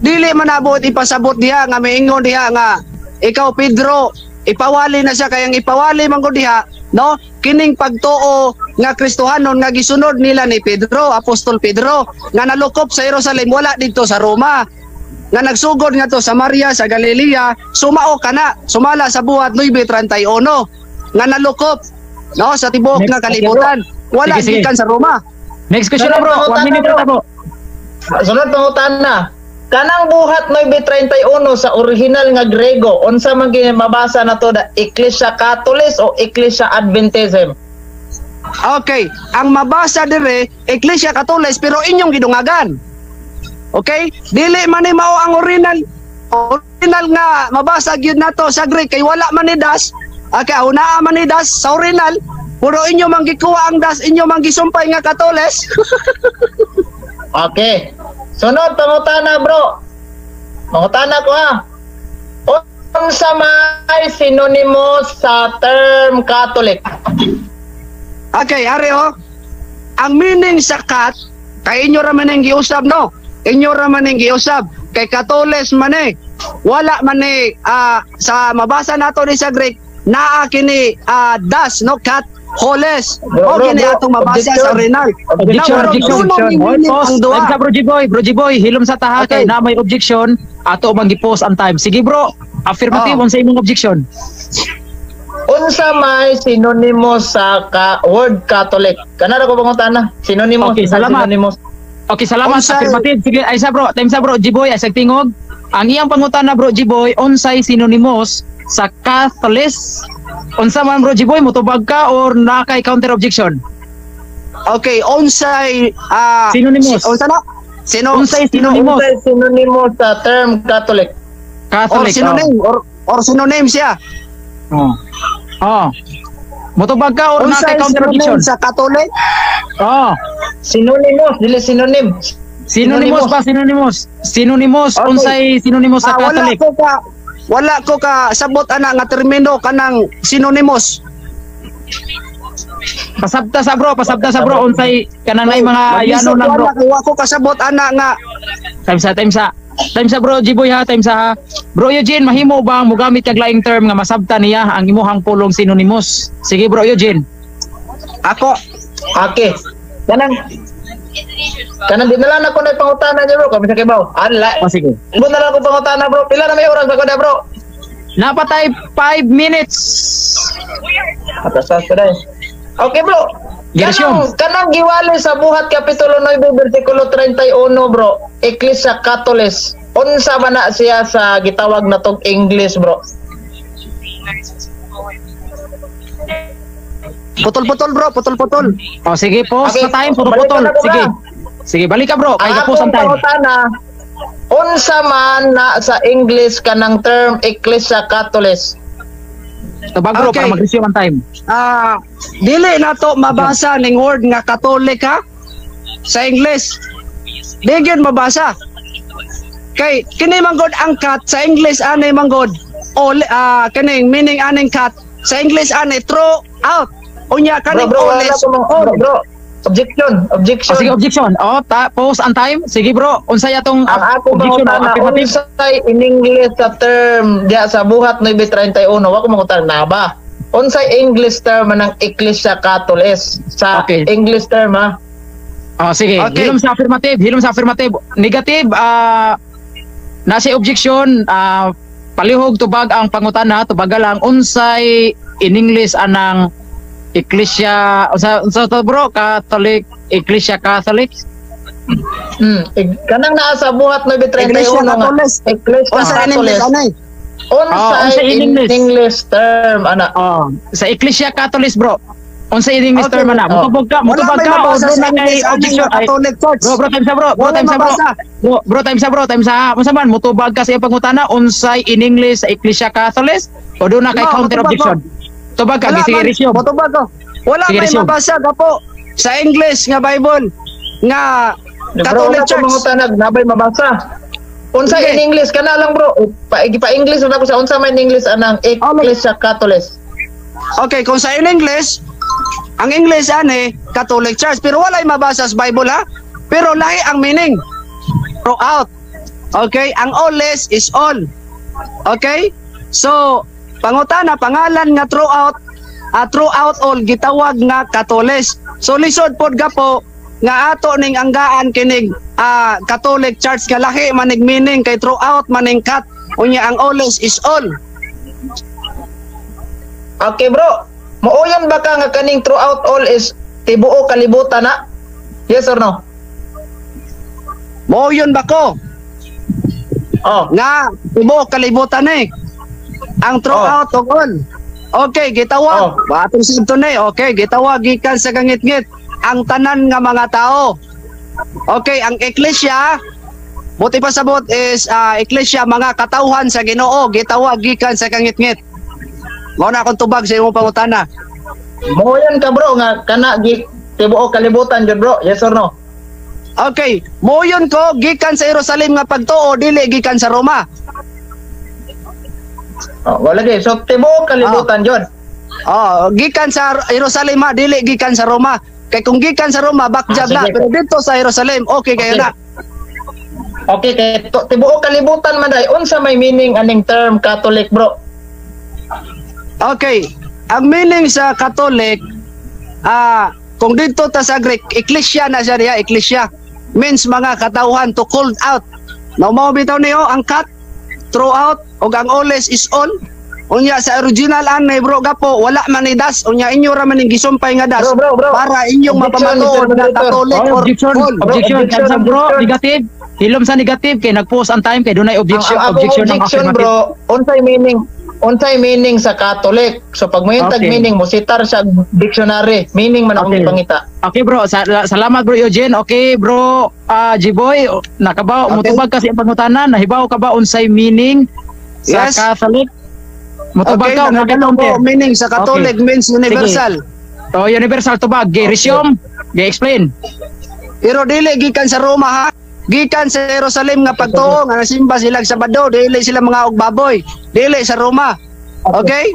Dili man abot ipasabot diha nga miingon diha nga ikaw Pedro ipawali na siya kayang ipawali man ko diha no kining pagtuo nga Kristohanon nga gisunod nila ni Pedro, Apostol Pedro nga nalukop sa Jerusalem wala dito sa Roma nga nagsugod nga to sa Maria sa Galilea sumao kana sumala sa buhat 9:31 nga nalukop no sa tibuok nga kalibutan wala Sige, sige. gikan sa Roma. Next question na bro. 1 minute na bro. sunod pangutana. Kanang buhat 9:31 sa original nga Grego, unsa man mabasa na to da Ecclesia Catholis o Ecclesia Adventism? Okay, ang mabasa dire Ecclesia Catholis pero inyong gidungagan. Okay? Dili man ni mao ang original nga mabasa gyud nato sa Greek kay wala man ni das. Okay, una man ni das sa original, puro inyo man gikuha ang das, inyo man gisumpay nga Katoles. Okay. Sunod pangutana bro. Pangutana ko ha. Unsa may synonymous sa term Catholic? Okay, ari ho. Ang meaning sa cat kay inyo ra man ang giusab no. Inyo ra man ang giusab kay Katoles man eh. Wala man eh sa mabasa nato ni sa Greek naa kini das no cat holes. O Bro, kini bro, atong mabasa sa objection. renal. Objection, Now, objection. dunong Oy, meaning pause. ang duha. Time sa bro G-boy, hilom sa taha Okay. kay na may objection, ato bang gi-pause ang time. Sige bro, affirmative Oh. unsa imong objection. Unsa may synonymous sa word Catholic? Kana ra ko pangutana. Synonymous. Okay, sa salamat. Synonymous. Okay, salamat. Unsay- Affirmative. Sige, ay sa bro, time sa bro G-boy, ay sa tingog. Ang iyang pangutana bro G-boy, unsay synonymous sa Catholic? Unsa man bro G-boy, mutubag ka or na kay counter objection? Okay, unsay Synonymous. unsa na? Unsay synonymous? Unsay synonymous sa term Catholic? Or Catholic. synonym or synonym siya. Oh. Oh. Mutubag ka or na Unsay kay counter objection? synonym sa Katolik? Oh. Synonymous, dili synonym. Synonymous ba? Synonymous. Synonymous. Okay. Unsay synonymous sa Catholic? Wala ko ka sabot ana nga termino kanang synonymous. Pasabta sa bro. Unsay kanang nay mga ayano lang bro. Wala ko kasabot ana nga Time sa bro G-boy ha. Time sa ha. Bro Eugene, mahimo bang mugamit kag laing term nga masabta niya ang imuhang pulong synonymous? Sige bro Eugene. ako Okay. Kanang dinala na ko na pangutana niya bro. Kami sa kibaw. O sige. Ibo na lang ko pangutana bro. Pila na may oras ako na bro. Napatay 5 minutes. Atasas ko dahil. Okay bro. Girasyon. Kanang giwali sa buhat kapitulo 9 bersikulo 31 bro. Ecclesia Catholis. Unsa man na siya sa gitawag na tong English bro? putol-putol bro, putol-putol. O sige, pause Okay, na time. balik Putol. ka na, bro, Sige. ha? Sige, balik ka bro. Kay Ang gapos ang akong time. pangutana, unsa man na sa English kanang term Ecclesia Catholis? Tabag bro, Okay. para mag-resume ang time. Dili na to mabasa ning word nga Katolik ha sa English. Di gyud mabasa. Kay kini manggod ang cat sa English ani manggod kaning meaning aning cat sa English ani throw out. Unya kaning Bro, wala oles. ko bro. Objection. O sige, objection. O, pause ang time. Sige bro, unsay atong Ang ako objection o pangutana, affirmative? unsay in English sa term diya sa buhat 9:31, wa ko mangutan na ba? unsay English term ng Ecclesia Catholis sa Okay. English term ha. Oh, sige. Okay. Hilom sa affirmative, hilom sa affirmative. Negative, nasa objection, palihog tubag ang pangutana, tubaga lang unsay in English anang Ecclesia, unsa to bro, Catholic, Ecclesia Catholic. Kanang naa sa buhat 931 Iglesia nga. Catholic. Ecclesia Unsa in Catholis. English anay? Unsay in in English. English term ana. Oh, sa Ecclesia Catholic bro. Unsay in English Okay. term na? Oh. Mutubag ka, Wala mutubag may ka. mabasa O, sa doon na kay English anay objection. nga Ay, Catholic Church. Bro, time sa bro. Bro, Wala time sa bro. mabasa. Bro, time sa bro. Time sa, unsa man, mutubag ka sa iyang pangutana, unsay in English sa Ecclesia Catholic? O doon na kay No, counter mutubag objection. Tubag ka, Wala sige, man, resume. motubag ko. Wala Sige, may resume. mabasa gapo sa English nga Bible nga Bro, Catholic na Church. mangutanag nabay mabasa. Unsay Okay. in English kana lang bro. Pa-English na ko sa unsa man in English anang Ecclesia Catholis. Okay, kung sa in English, ang English ani Catholic Church, pero wala mabasa sa Bible ha. Pero lahi ang meaning. Throughout. Okay, ang all is all. Okay? So, pangutana pangalan nga throughout all gitawag nga Catholic. So lisod pod gapo nga ato ning anggaan kinig Catholic Church nga lahi manig meaning kay throughout maning cat unya ang all is all. Okay bro. Muuyon ba ka nga kaning throughout all is tibuo kalibutan na? Yes or no? Mo yun ba ko Oh. nga tibuok kalibutan eh. Ang throughout of all. Okay, gitawag. Batong sinto na eh. Okay, gitawag gikan sa gangit-ngit ang tanan nga mga tao. Okay, ang Ecclesia buti pa sabot is Ecclesia mga katawhan sa Ginoo gitawag gikan sa gangit-ngit. Mao na akong tubag sa imong pangutana. Muuyon ka bro nga kana tibuo kalibutan jud bro. Yes or no? Okay, moyon ko gikan sa Jerusalem nga pagtuo dili gikan sa Roma. Oh, wala gyud. So tibuo kalibutan jud. Gikan sa Jerusalem ha, dili gikan sa Roma. Kay kung gikan sa Roma bakjab na, sige. pero dito sa Jerusalem okay kayo Okay. na. Okay, kay tibuo kalibutan man dai unsa may meaning aning term Catholic bro? Okay. Ang meaning sa Catholic kung dito ta sa Greek, Ecclesia na siya diya, Ecclesia means mga katauhan to called out. Mao bitaw niyo ang cat throughout og ang always is all. Unya sa original anay bro gapo wala man ni das unya inyo ra man ning gisumpay nga das Bro. para inyong Objection, mapamatuod Mr. nga Moderator. Catholic or Objection, all. objection, Objection, time sa bro, objection. negative. Hilom sa negative kay nag-post ang time kay dunay objection, Ang objection ng objection affirmative. bro, unsay meaning sa Catholic. So pag mo yung tag Okay. meaning mo sitar sa dictionary, meaning man akong Okay. ipangita. Okay bro, salamat bro Eugene. Okay bro, G-boy, nakabaw Okay. mutubag kasi ang pangutanan, nahibaw ka ba unsay meaning sa Yes. Catholic? Mutubag Okay, ka nga nakakita counter. ko meaning sa Catholic means universal. Oh, universal tubag. Gi resume, gi explain. Pero dili gikan sa Roma ha. Gikan sa Jerusalem nga pagtuo nga nasimba sila sa Sabado, dili sila mga ugbaboy. Dili sa Roma. Okay?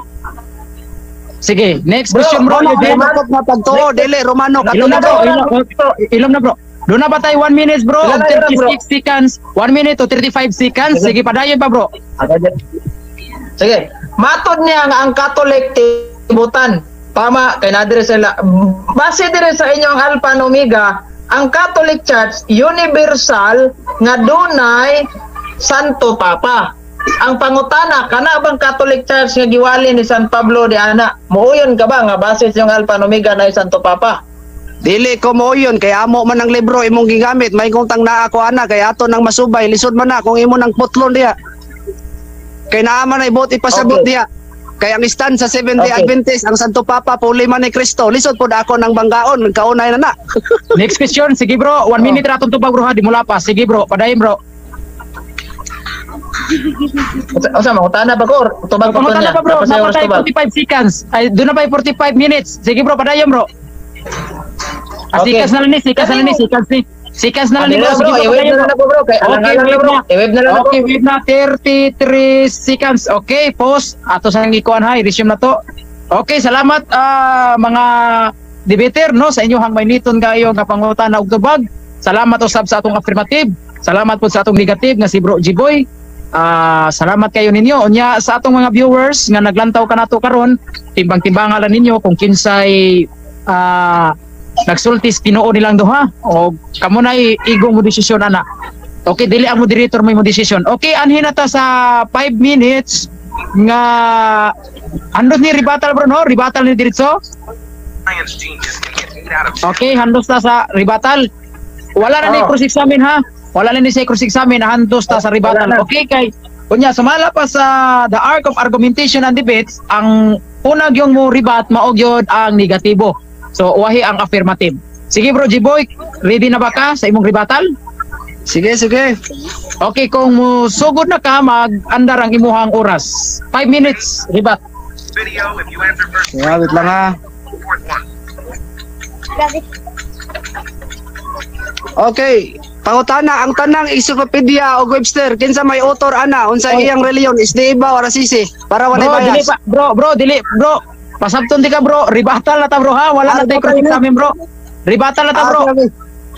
Sige, next Bro, question bro, Roma Eugene. nga pagtuo, dili Romano Ilom na bro, Katoliko. ilom na bro. Doon na ba tayo 1 minute bro? Ilan Of na, ilan, 36 seconds. 1 minute to 35 seconds. Sige, padayon pa bro. Sige. Matod niya nga ang Catholic tibutan. Tama kay nadire sila. Base dire sa inyong Alpha and Omega, ang Catholic Church universal nga dunay Santo Papa. Ang pangutana kana bang Catholic Church nga giwali ni San Pablo de Ana? Muuyon ka ba nga base sa inyong Alpha and Omega na Santo Papa? Dili ko mo yun kay amo man ang libro imong gigamit, may kung naa ako ana kay ato nang masubay lisod man na kung imo nang putlon diha. Kay naa man ay bot ipasabot Okay. diha. Kay ang stand sa Seventh-day Okay. Adventist ang Santo Papa puli man ni Kristo. Lisod pod ako ng banggaon, kaunay na na. Next question. Sige bro, 1 minute ratong tubag bro ha, di mula pa. Sige bro, padayon bro. O sa mangutana ba ko? Tubag ko Pangutana niya. pa bro, Tapos ay oras mapatay tubag. 45 seconds. Ay, doon na pa 45 minutes. Sige bro, padayon bro. Okay. Sikas na lang ni, sikas na lang ni, sikas ni. Sikas na lang ni Adi bro. na Sige bro, bro, i-wave padayon na bro. lang ako bro. Kay Okay, alang-alang na wave bro. na. I-wave na lang ako. Okay, wait na 33 seconds. Okay, pause. Ato sa ngikuan ha, i-resume na to. Okay, salamat mga debater no sa inyong hangmayniton kayo nga pangutana og tubag. Salamat usab sa atong affirmative. Salamat po sa atong negative nga si Bro G-boy. Salamat kayo ninyo. Unya sa atong mga viewers nga naglantaw ka nato karon, timbang-timbangan lang ninyo kung kinsay nagsultis Ginoo nilang duha o kamo na igong mo desisyon ana. Okay, dili ang moderator mo desisyon. Okay, anhin na ta sa 5 minutes nga handot ni rebuttal bro no? Rebuttal ni diretso. Okay, handos ta sa rebuttal. Wala na ni cross-examine ha. Wala na ni sa cross-examine, handos ta sa rebuttal. Okay, kay kunya sumala pa sa the arc of argumentation and debates, ang unang yung mo rebat maog yun ang negatibo. So wahi ang affirmative. Sige bro G-Boy, ready na ba ka sa imong rebuttal? Sige, sige. Okay, kung sugod na ka, mag-andar ang imuhang oras. 5 minutes, rebat. Wait lang ha. Okay. Pangutana, ang tanang encyclopedia o Webster, kinsa may author ana, unsa iyang reliyon, isdi ba o rasisi? Para walay Bro, dili bias. pa, bro. Pasabton di ka bro, rebuttal na ta bro ha, wala na tayo cross-examine bro. Rebuttal na ta bro. Okay.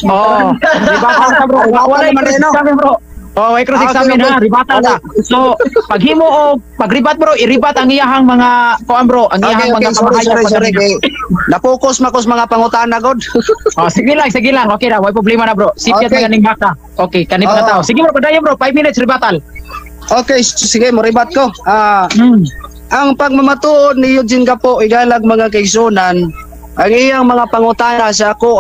Oh, rebuttal na bro. Wala yung cross-examine bro. Oh, may cross-examine ha, rebuttal na. So, paghimo o pag-rebat bro, i-rebat ang iyahang mga kuan bro, ang iyahang mga Sorry. Napokus makos mga pangutana god. Oh, sige lang. Okay na, way problema na bro. Sipyat Okay. mga ning baka. Okay, kanina na tao. Sige bro, padayon bro, 5 minutes rebuttal. Okay, sige, mo rebat ko. Ang pagmamatuod ni Eugene Gapo igalag mga kaigsunan, ang iyang mga pangutana sa ako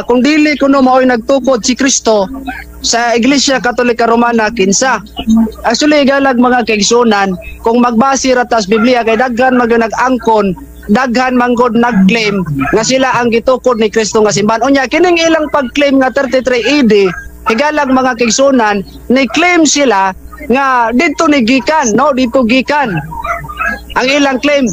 kung dili kuno mao'y nagtukod si Kristo sa Iglesia Katolika Romana kinsa. Actually igalag mga kaigsunan, kung magbase ratas Biblia kay daghan nag-angkon, daghan manggod nag-claim nga sila ang gitukod ni Kristo nga simbahan. Unya kining ilang pag-claim nga 33 AD, higalag mga kaigsunan, ni-claim sila nga dito ni gikan, no? Dito gikan ang ilang claim.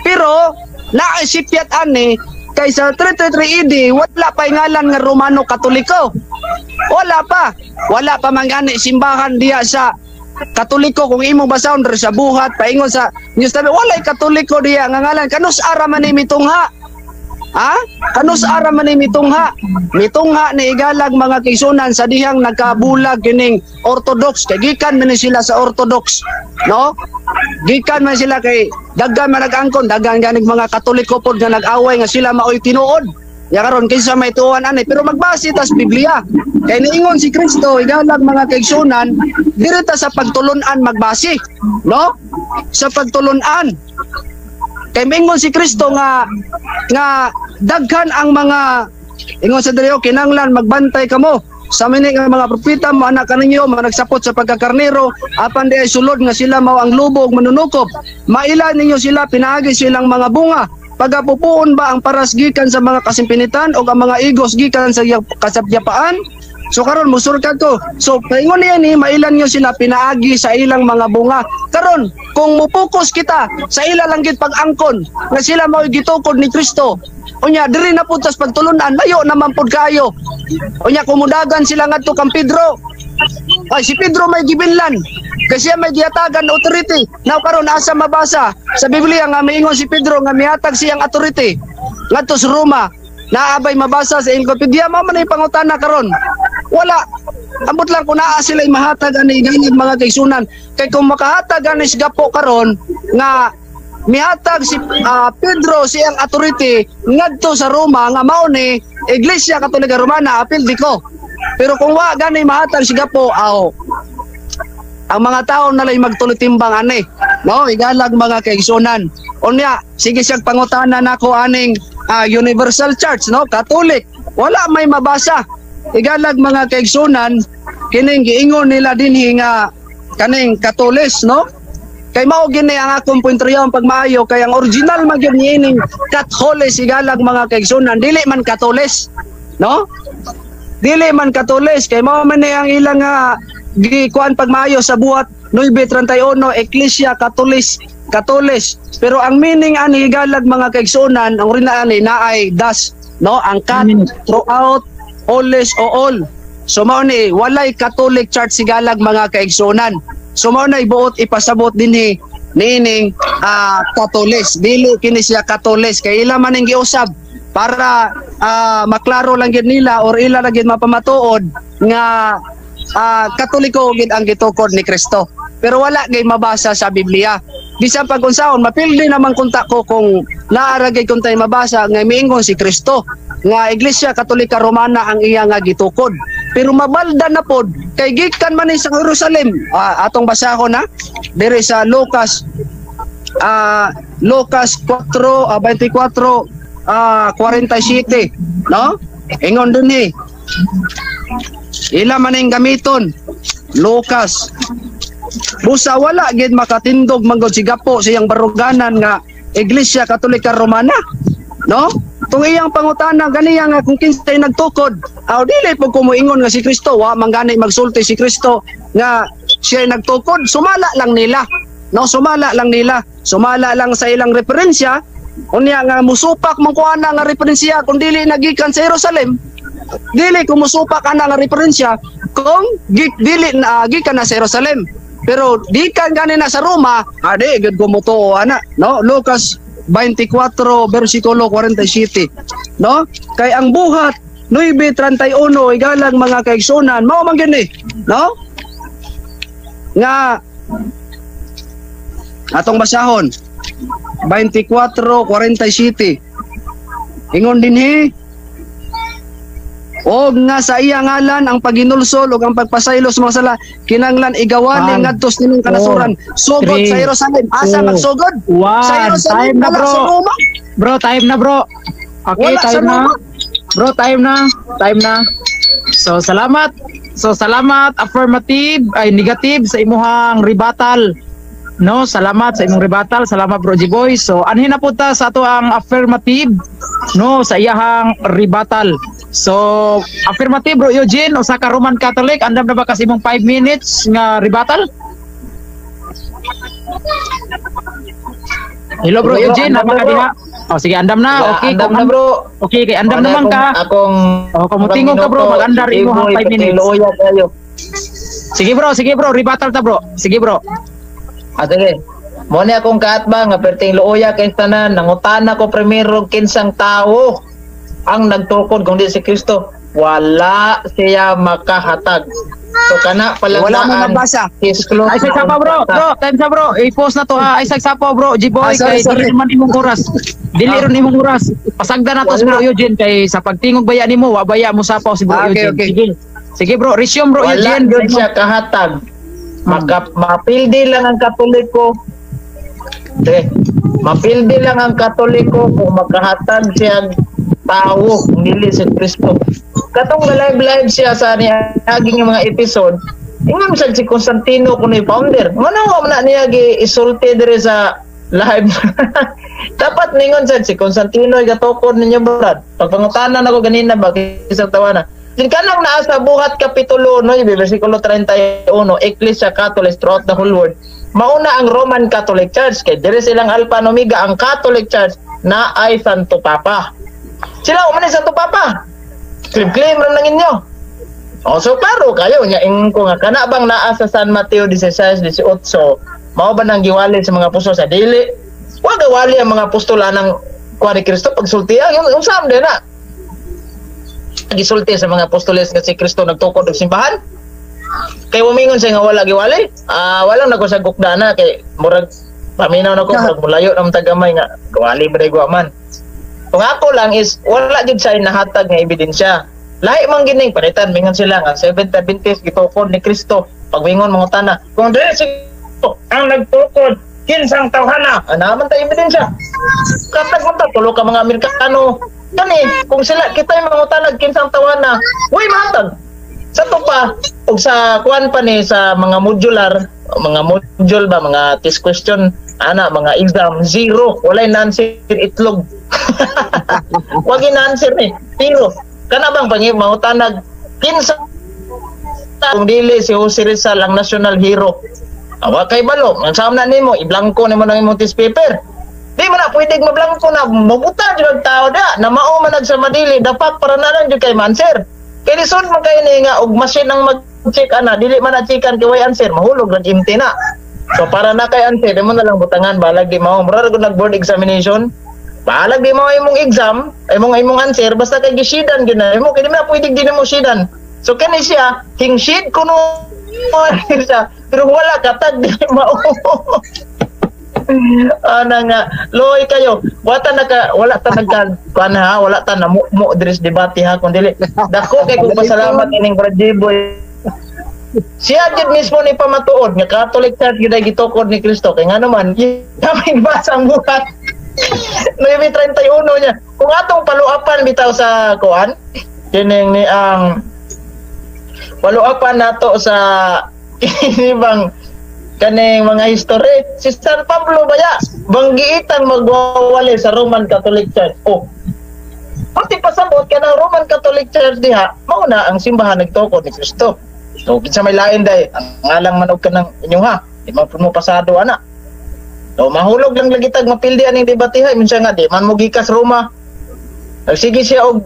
Pero naisipyat ani kay sa 33 AD wala pa ngalan nga Romano Katoliko. Wala pa mangani simbahan diya sa Katoliko. Kung imong basahon sa buhat paingon sa news tabi walay Katoliko diya nga ngalan kanus ara man ni mitungha. Kanus ara man ni mitungha ni igalag mga kaigsunan sa dihang nagkabulag kining Orthodox kay gikan man ni sila sa Orthodox, no? Gikan man sila kay daghan man nag-angkon, daghan ganig mga Katoliko pod nga nag-away nga sila maoy tinuod. Ya karon kinsa may tuwan ani, pero magbase tas Biblia. Kay niingon si Kristo igalag mga kaigsunan direta sa pagtulon-an magbase, no? Sa pagtulon-an. Kay mingon si Kristo nga daghan ang mga ingon sa diriyo kinanglan magbantay kamo sa mining mga propeta mo anak kaninyo mga nagsapot sa pagkakarnero apan di ay sulod nga sila mao ang lubog manunukop maila ninyo sila pinaagi silang mga bunga pagapupuon ba ang paras gikan sa mga kasimpinitan o ang mga igos gikan sa kasabyapaan. So karon musurkad ko. So paingon niya ni mailan nyo sila pinaagi sa ilang mga bunga. Karon kung mupokus kita sa ila lang gid pag-angkon nga sila mao gitukod ni Kristo. Unya diri na putas pagtulunan layo naman pud kaayo. Unya kumudagan sila ngadto kang Pedro. Ay si Pedro may gibillan kasi may giatagan authority. Now karon asa mabasa sa Biblia nga miingon si Pedro nga mihatag siyang authority ngadto sa Roma. Naabay mabasa sa encyclopedia mo man ay pangutana karon. Wala. Ambot lang kung naa sila mahatag ani ganyan mga kaigsunan. Kay kung makahatag ani si Gapo karon nga mihatag si Pedro siyang authority ngadto sa Roma nga mao ni Iglesia Katolika Romana apil di ko. Pero kung wa gani mahatag si Gapo ang mga tao nalay magtulitimbang ani, no? Igalag mga kaigsunan. Unya sige siyang pangutana nako aning Universal Church, no? Catholic. Wala may mabasa. Igalag mga kaigsunan kining giingon nila dinhi nga kaning Katolis, no? Kay mao gini ang akong puntriyon pagmaayo kay ang original man gyud niining Katolis igalag mga kaigsunan dili man Katolis, no? Dili man Katolis kay mao man ni ang ilang gikuan pagmaayo sa buhat 931 Ecclesia Katolis. Pero ang meaning ani igalag mga kaigsunan ang rina ani naay das, no? Ang kat throughout always o all. So mao ni walay Catholic Church sigalag mga kaigsunan. So mao na ibuot ipasabot dinhi niining Katolis. Dili kini siya Katolis kay ila man ning giusab para maklaro lang gid nila or ila lang gid mapamatuod nga Katoliko gid ang gitukod ni Kristo. Pero wala gay mabasa sa Biblia. Bisan pag unsaon mapildi naman kunta ko kung naara gay kuntay mabasa nga miingon si Kristo nga Iglesia Katolika Romana ang iya nga gitukod. Pero mabalda na pod kay gikan man ni sa Jerusalem. Atong basahon na diri sa Lucas 4:24-47, no? Ingon dun ila man ang gamiton Lucas. Busa wala gid makatindog manggod si gapo siyang baruganan nga Iglesia Katolika Romana, no? Tung iyang pangutana ganiya nga kung kinsay nagtukod, dili po kumuingon nga si Kristo wa manggani magsulti si Kristo nga siya nagtukod, sumala lang nila. No, sumala lang sa ilang referensya. Unya nga musupak man ko ana nga referensya kung dili nagikan sa Jerusalem. Dili ko musupak ana nga referensya kung dili na gikan na sa Jerusalem. Pero di kan ganina sa Roma, ade gud ko motuo ana, no? Lucas 24 versikulo 47, no? Kay ang buhat 9:31 igalang mga kaigsunan mao man gini, no? Nga atong basahon 24:47 ingon dinhi og nga sa iya ngalan ang paginulsol ug ang pagpasaylo sa mga sala kinanglan igawan ni ngadto sa inyong kanasuran sugod sa Jerusalem. Asa magsugod? Sa Jerusalem Time na, wala bro. sa Roma. Bro, time na bro. Okay, Wala sa time na. Roma. Bro, time na. So salamat affirmative ay negative sa imuhang rebuttal. No, salamat sa imong rebuttal. Salamat Bro G-Boy. So anhin na po ta sa ato ang affirmative no sa iyahang rebuttal. So affirmative Bro Eugene usa ka Roman Catholic, andam na ba kasi imong 5 minutes nga rebuttal? Hello Bro Bro, Eugene, andam na, napaka bro. diha. Okay, andam na. Okay, andam na bro. Okay, kay andam naman ka. Akong kumutingog ka bro, mag-andar imo hang 5 minutes. Luya kayo. Sige bro, rebuttal ta bro. Sige bro. Sige. Mo ni akong kaatba nga perting luoya kay tanan nangutana ko primero kinsang tao ang nagtukod kung di si Kristo. Wala siya makahatag. So kana Wala mo palandaan mabasa. is close. Ay sagsapo bro. Bro, time sa bro. I-post na to ha. Ay sagsapo bro. G-Boy Sorry, kay dili man imong oras. Dili ron imong oras. Pasagda na to si Wala. Bro Eugene kay sa pagtingog baya nimo, wa baya mo sapaw si Bro Okay, Eugene. okay. Sige. Sige bro, resume Bro Wala Eugene. yun siya kahatag. Mapildi lang ang Katoliko. Mapildi lang ang Katoliko kung makahatag siya tao kung dili si Kristo. Katong live siya sa niaging yung mga episode, ingon sa si Constantino kuno yung founder. Manawa na niya gi-isulti dire sa live. Dapat ningon sa si Constantino gatukod ninyo brad. Pagpangutanan ako ganina ba kisang tawana. Din kanang naa sa buhat kapitulo 9 bersikulo 31 Ecclesia Catholic throughout the whole world. Mauna ang Roman Catholic Church kay dire silang Alpha and Omega ang Catholic Church na ay Santo Papa. Sila man ay Santo Papa. Claim ron lang inyo. So klaro kayo nya ingon ko nga kana bang naa sa San Mateo 16:18 mao ba nang giwali sa mga apostol sa dili? Wa gawali ang mga apostol anang kuha ni Kristo pagsultihan yung sam din na. Gisulti sa mga apostoles nga si Kristo nagtukod og simbahan. Kay umingon siya nga wala giwali. Walang nagusagok dana kay murag paminaw na ko murag mulayo nam tagamay nga gawali ba gwa man. Kung ako lang is wala gid siya nahatag nga ebidensya. Lahi man gining panitan mingon sila nga 70 Adventist gitukod ni Kristo. Pagmingon mga tana, kung dili si Kristo ang nagtukod kinsang tawhana, naman ta ebidensya. Katag mo ta tulo ka mga Amerikano. Kani, kung sila kita yung mga tanag kinsang tawana, uy mahatag. Sa to pa, o sa kuan pa ni sa mga module ba, mga test question, mga exam, zero. Walay na-answer itlog. Wag in-answer ni, zero. Kana bang pangi mga tanag, kinsang kung dili si Jose Rizal ang national hero. Awa kay balo, ang saan na nimo, i-blanco nimo ng imong test paper. Di man na pwedeng mablangko na mabuta jud tao da na mao man sa madili dapat para na lang jud kay answer. Kay lisod man kay ni nga og machine ang mag-check ana dili man na checkan kay way answer mahulog lang empty na. So para na kay answer mo na lang butangan balag di mao mura gud nag board examination. Balag di mao imong exam, imong answer basta kay gisidan gyud na mo kay di man pwedeng di mo sidan. So kani siya hingsid kuno siya pero wala katag di mao. Ana nga loy kayo wala ta nagka kuan ha wala ta na mo dres debate ha kun dili dako kay kung pasalamat ining Brajiboy siya gid mismo ni pamatuod nga Catholic Church gid ay gitukod ni Kristo kay nga naman kami basang buhat 9:31 niya kung atong paluapan bitaw sa kuan kining ni ang paluapan nato sa ibang kaning mga history si San Pablo baya banggiitang magwawali sa Roman Catholic Church pati pasabot ka ng Roman Catholic Church diha mao na ang simbahan nagtukod ni Kristo so kinsa may lain day ang ngalang manog ka ng inyo ha di man puno pasado ana so mahulog lang lagitag mapildi aning debatiha minsan nga di man mo gikas Roma sige siya og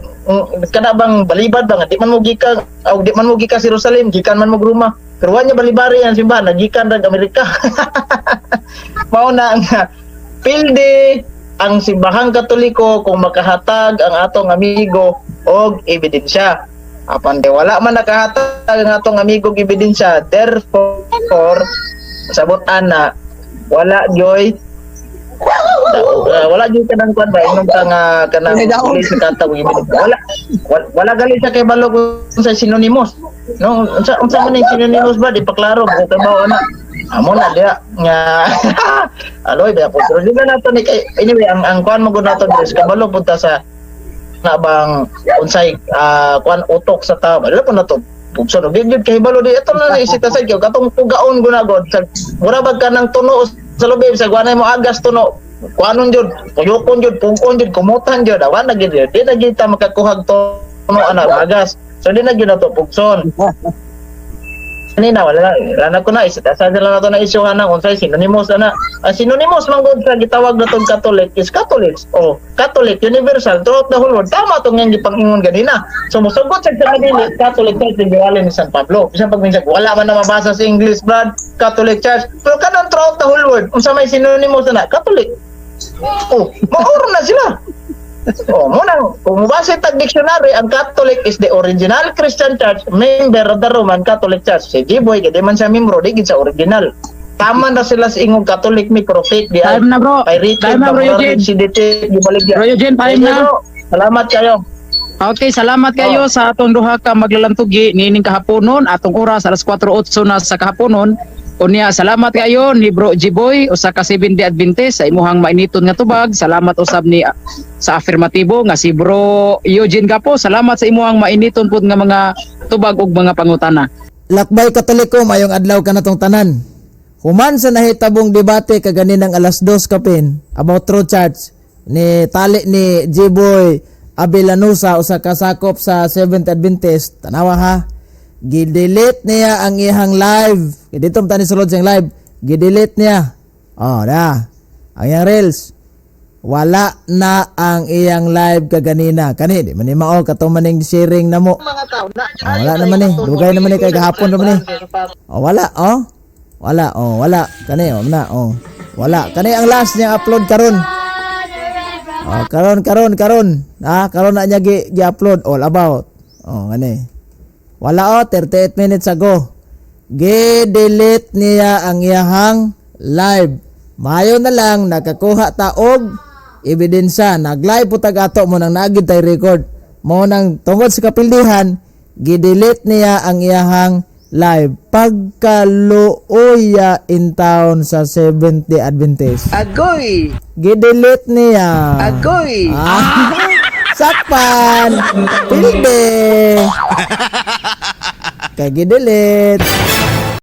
kada bang balibad ba nga di man mo gikas og di man mo gikas Jerusalem gikan man mo Roma pero wanya balibari ang simbahan nagikan rag Amerika. Mao na ang pildi ang simbahang Katoliko kung makahatag ang atong amigo og ebidensya. Apan de wala man nakahatag ang atong amigo og ebidensya, therefore sabot ana wala joy wala gyud kanang kuan ba inom ka nga kanang pulis katawag wala gali sa kay balog sa synonymous no unsa man yung synonymous ba di pa klaro kung trabaho na amo na dia nga aloy ba po pero di ba nato ni kay anyway ang kuan mo gud nato dres kabalo punta sa na bang unsay kuan utok sa tao dili po nato pugso no gyud kay balo di ato na isita sa gyud katong pugaon gunagod mura bag kanang tuno sa lubib sa guanay mo agas tuno kuanon jud puyokon jud pungkon jud kumutan jud awan na gid di na gid ta makakuhag tuno ana agas so di na gid nato pugson kanina wala ko na isa sa dala nato na isyuhan ng unsay synonymous ana synonymous man gud sa gitawag natong Catholic is Catholics Catholic universal throughout the whole world tama tong yang gipangingon ganina so mosugot sa dili Catholic Church ni ni San Pablo bisan pag minsan wala man na mabasa sa English brad Catholic Church pero kanon throughout the whole world unsa may synonymous na Catholic mauro na sila muna, kung mabasa tag dictionary, ang Catholic is the original Christian Church, member of the Roman Catholic Church. Si Giboy, kaya man siya membro, di sa original. Tama na sila sa ingong Catholic microfake. Time na bro. Time na bro Eugene. Bro Eugene, time na. Salamat kayo. Okay, salamat kayo sa atong duha ka maglalantugi nining kahaponon. Atong oras alas 4:08 na sa kahaponon. Unya, salamat kayo ni Bro Jiboy usa ka 7 Adventist sa imuhang mainiton nga tubag. Salamat usab ni sa afirmatibo nga si Bro Eugene Gapo. Salamat sa imuhang mainiton pud nga mga tubag ug mga pangutana. Lakbay Katoliko mayong adlaw ka natong tanan. Human sa nahitabong debate kaganinang alas 2 kapin about True Church ni tali ni Jiboy Abilanusa usa ka sakop sa 7th Adventist. Tanawa ha. Gidelete niya ang ihang live. Dito tani sulod siyang live. Gidelete niya. Da. Ang iyang reels. Wala na ang iyang live kaganina. Kani di man ni mao katong maning sharing namo. Wala naman dugay naman kay gahapon naman wala Wala wala kani na wala kani ang last niya upload karon. Karon karon na niya gi-upload all about. Kani. Wala 38 minutes ago. Gi-delete niya ang iyahang live. Mayo na lang nakakuha ta og ebidensya. Nag-live po ato mo nang naagid tay record. Mo nang tungod sa kapildihan, gi-delete niya ang iyahang live pagkaluoya in town sa 70 Adventist. Agoy. Gi-delete niya. Agoy. Sakpan. Pilde. Kaya gi-delete.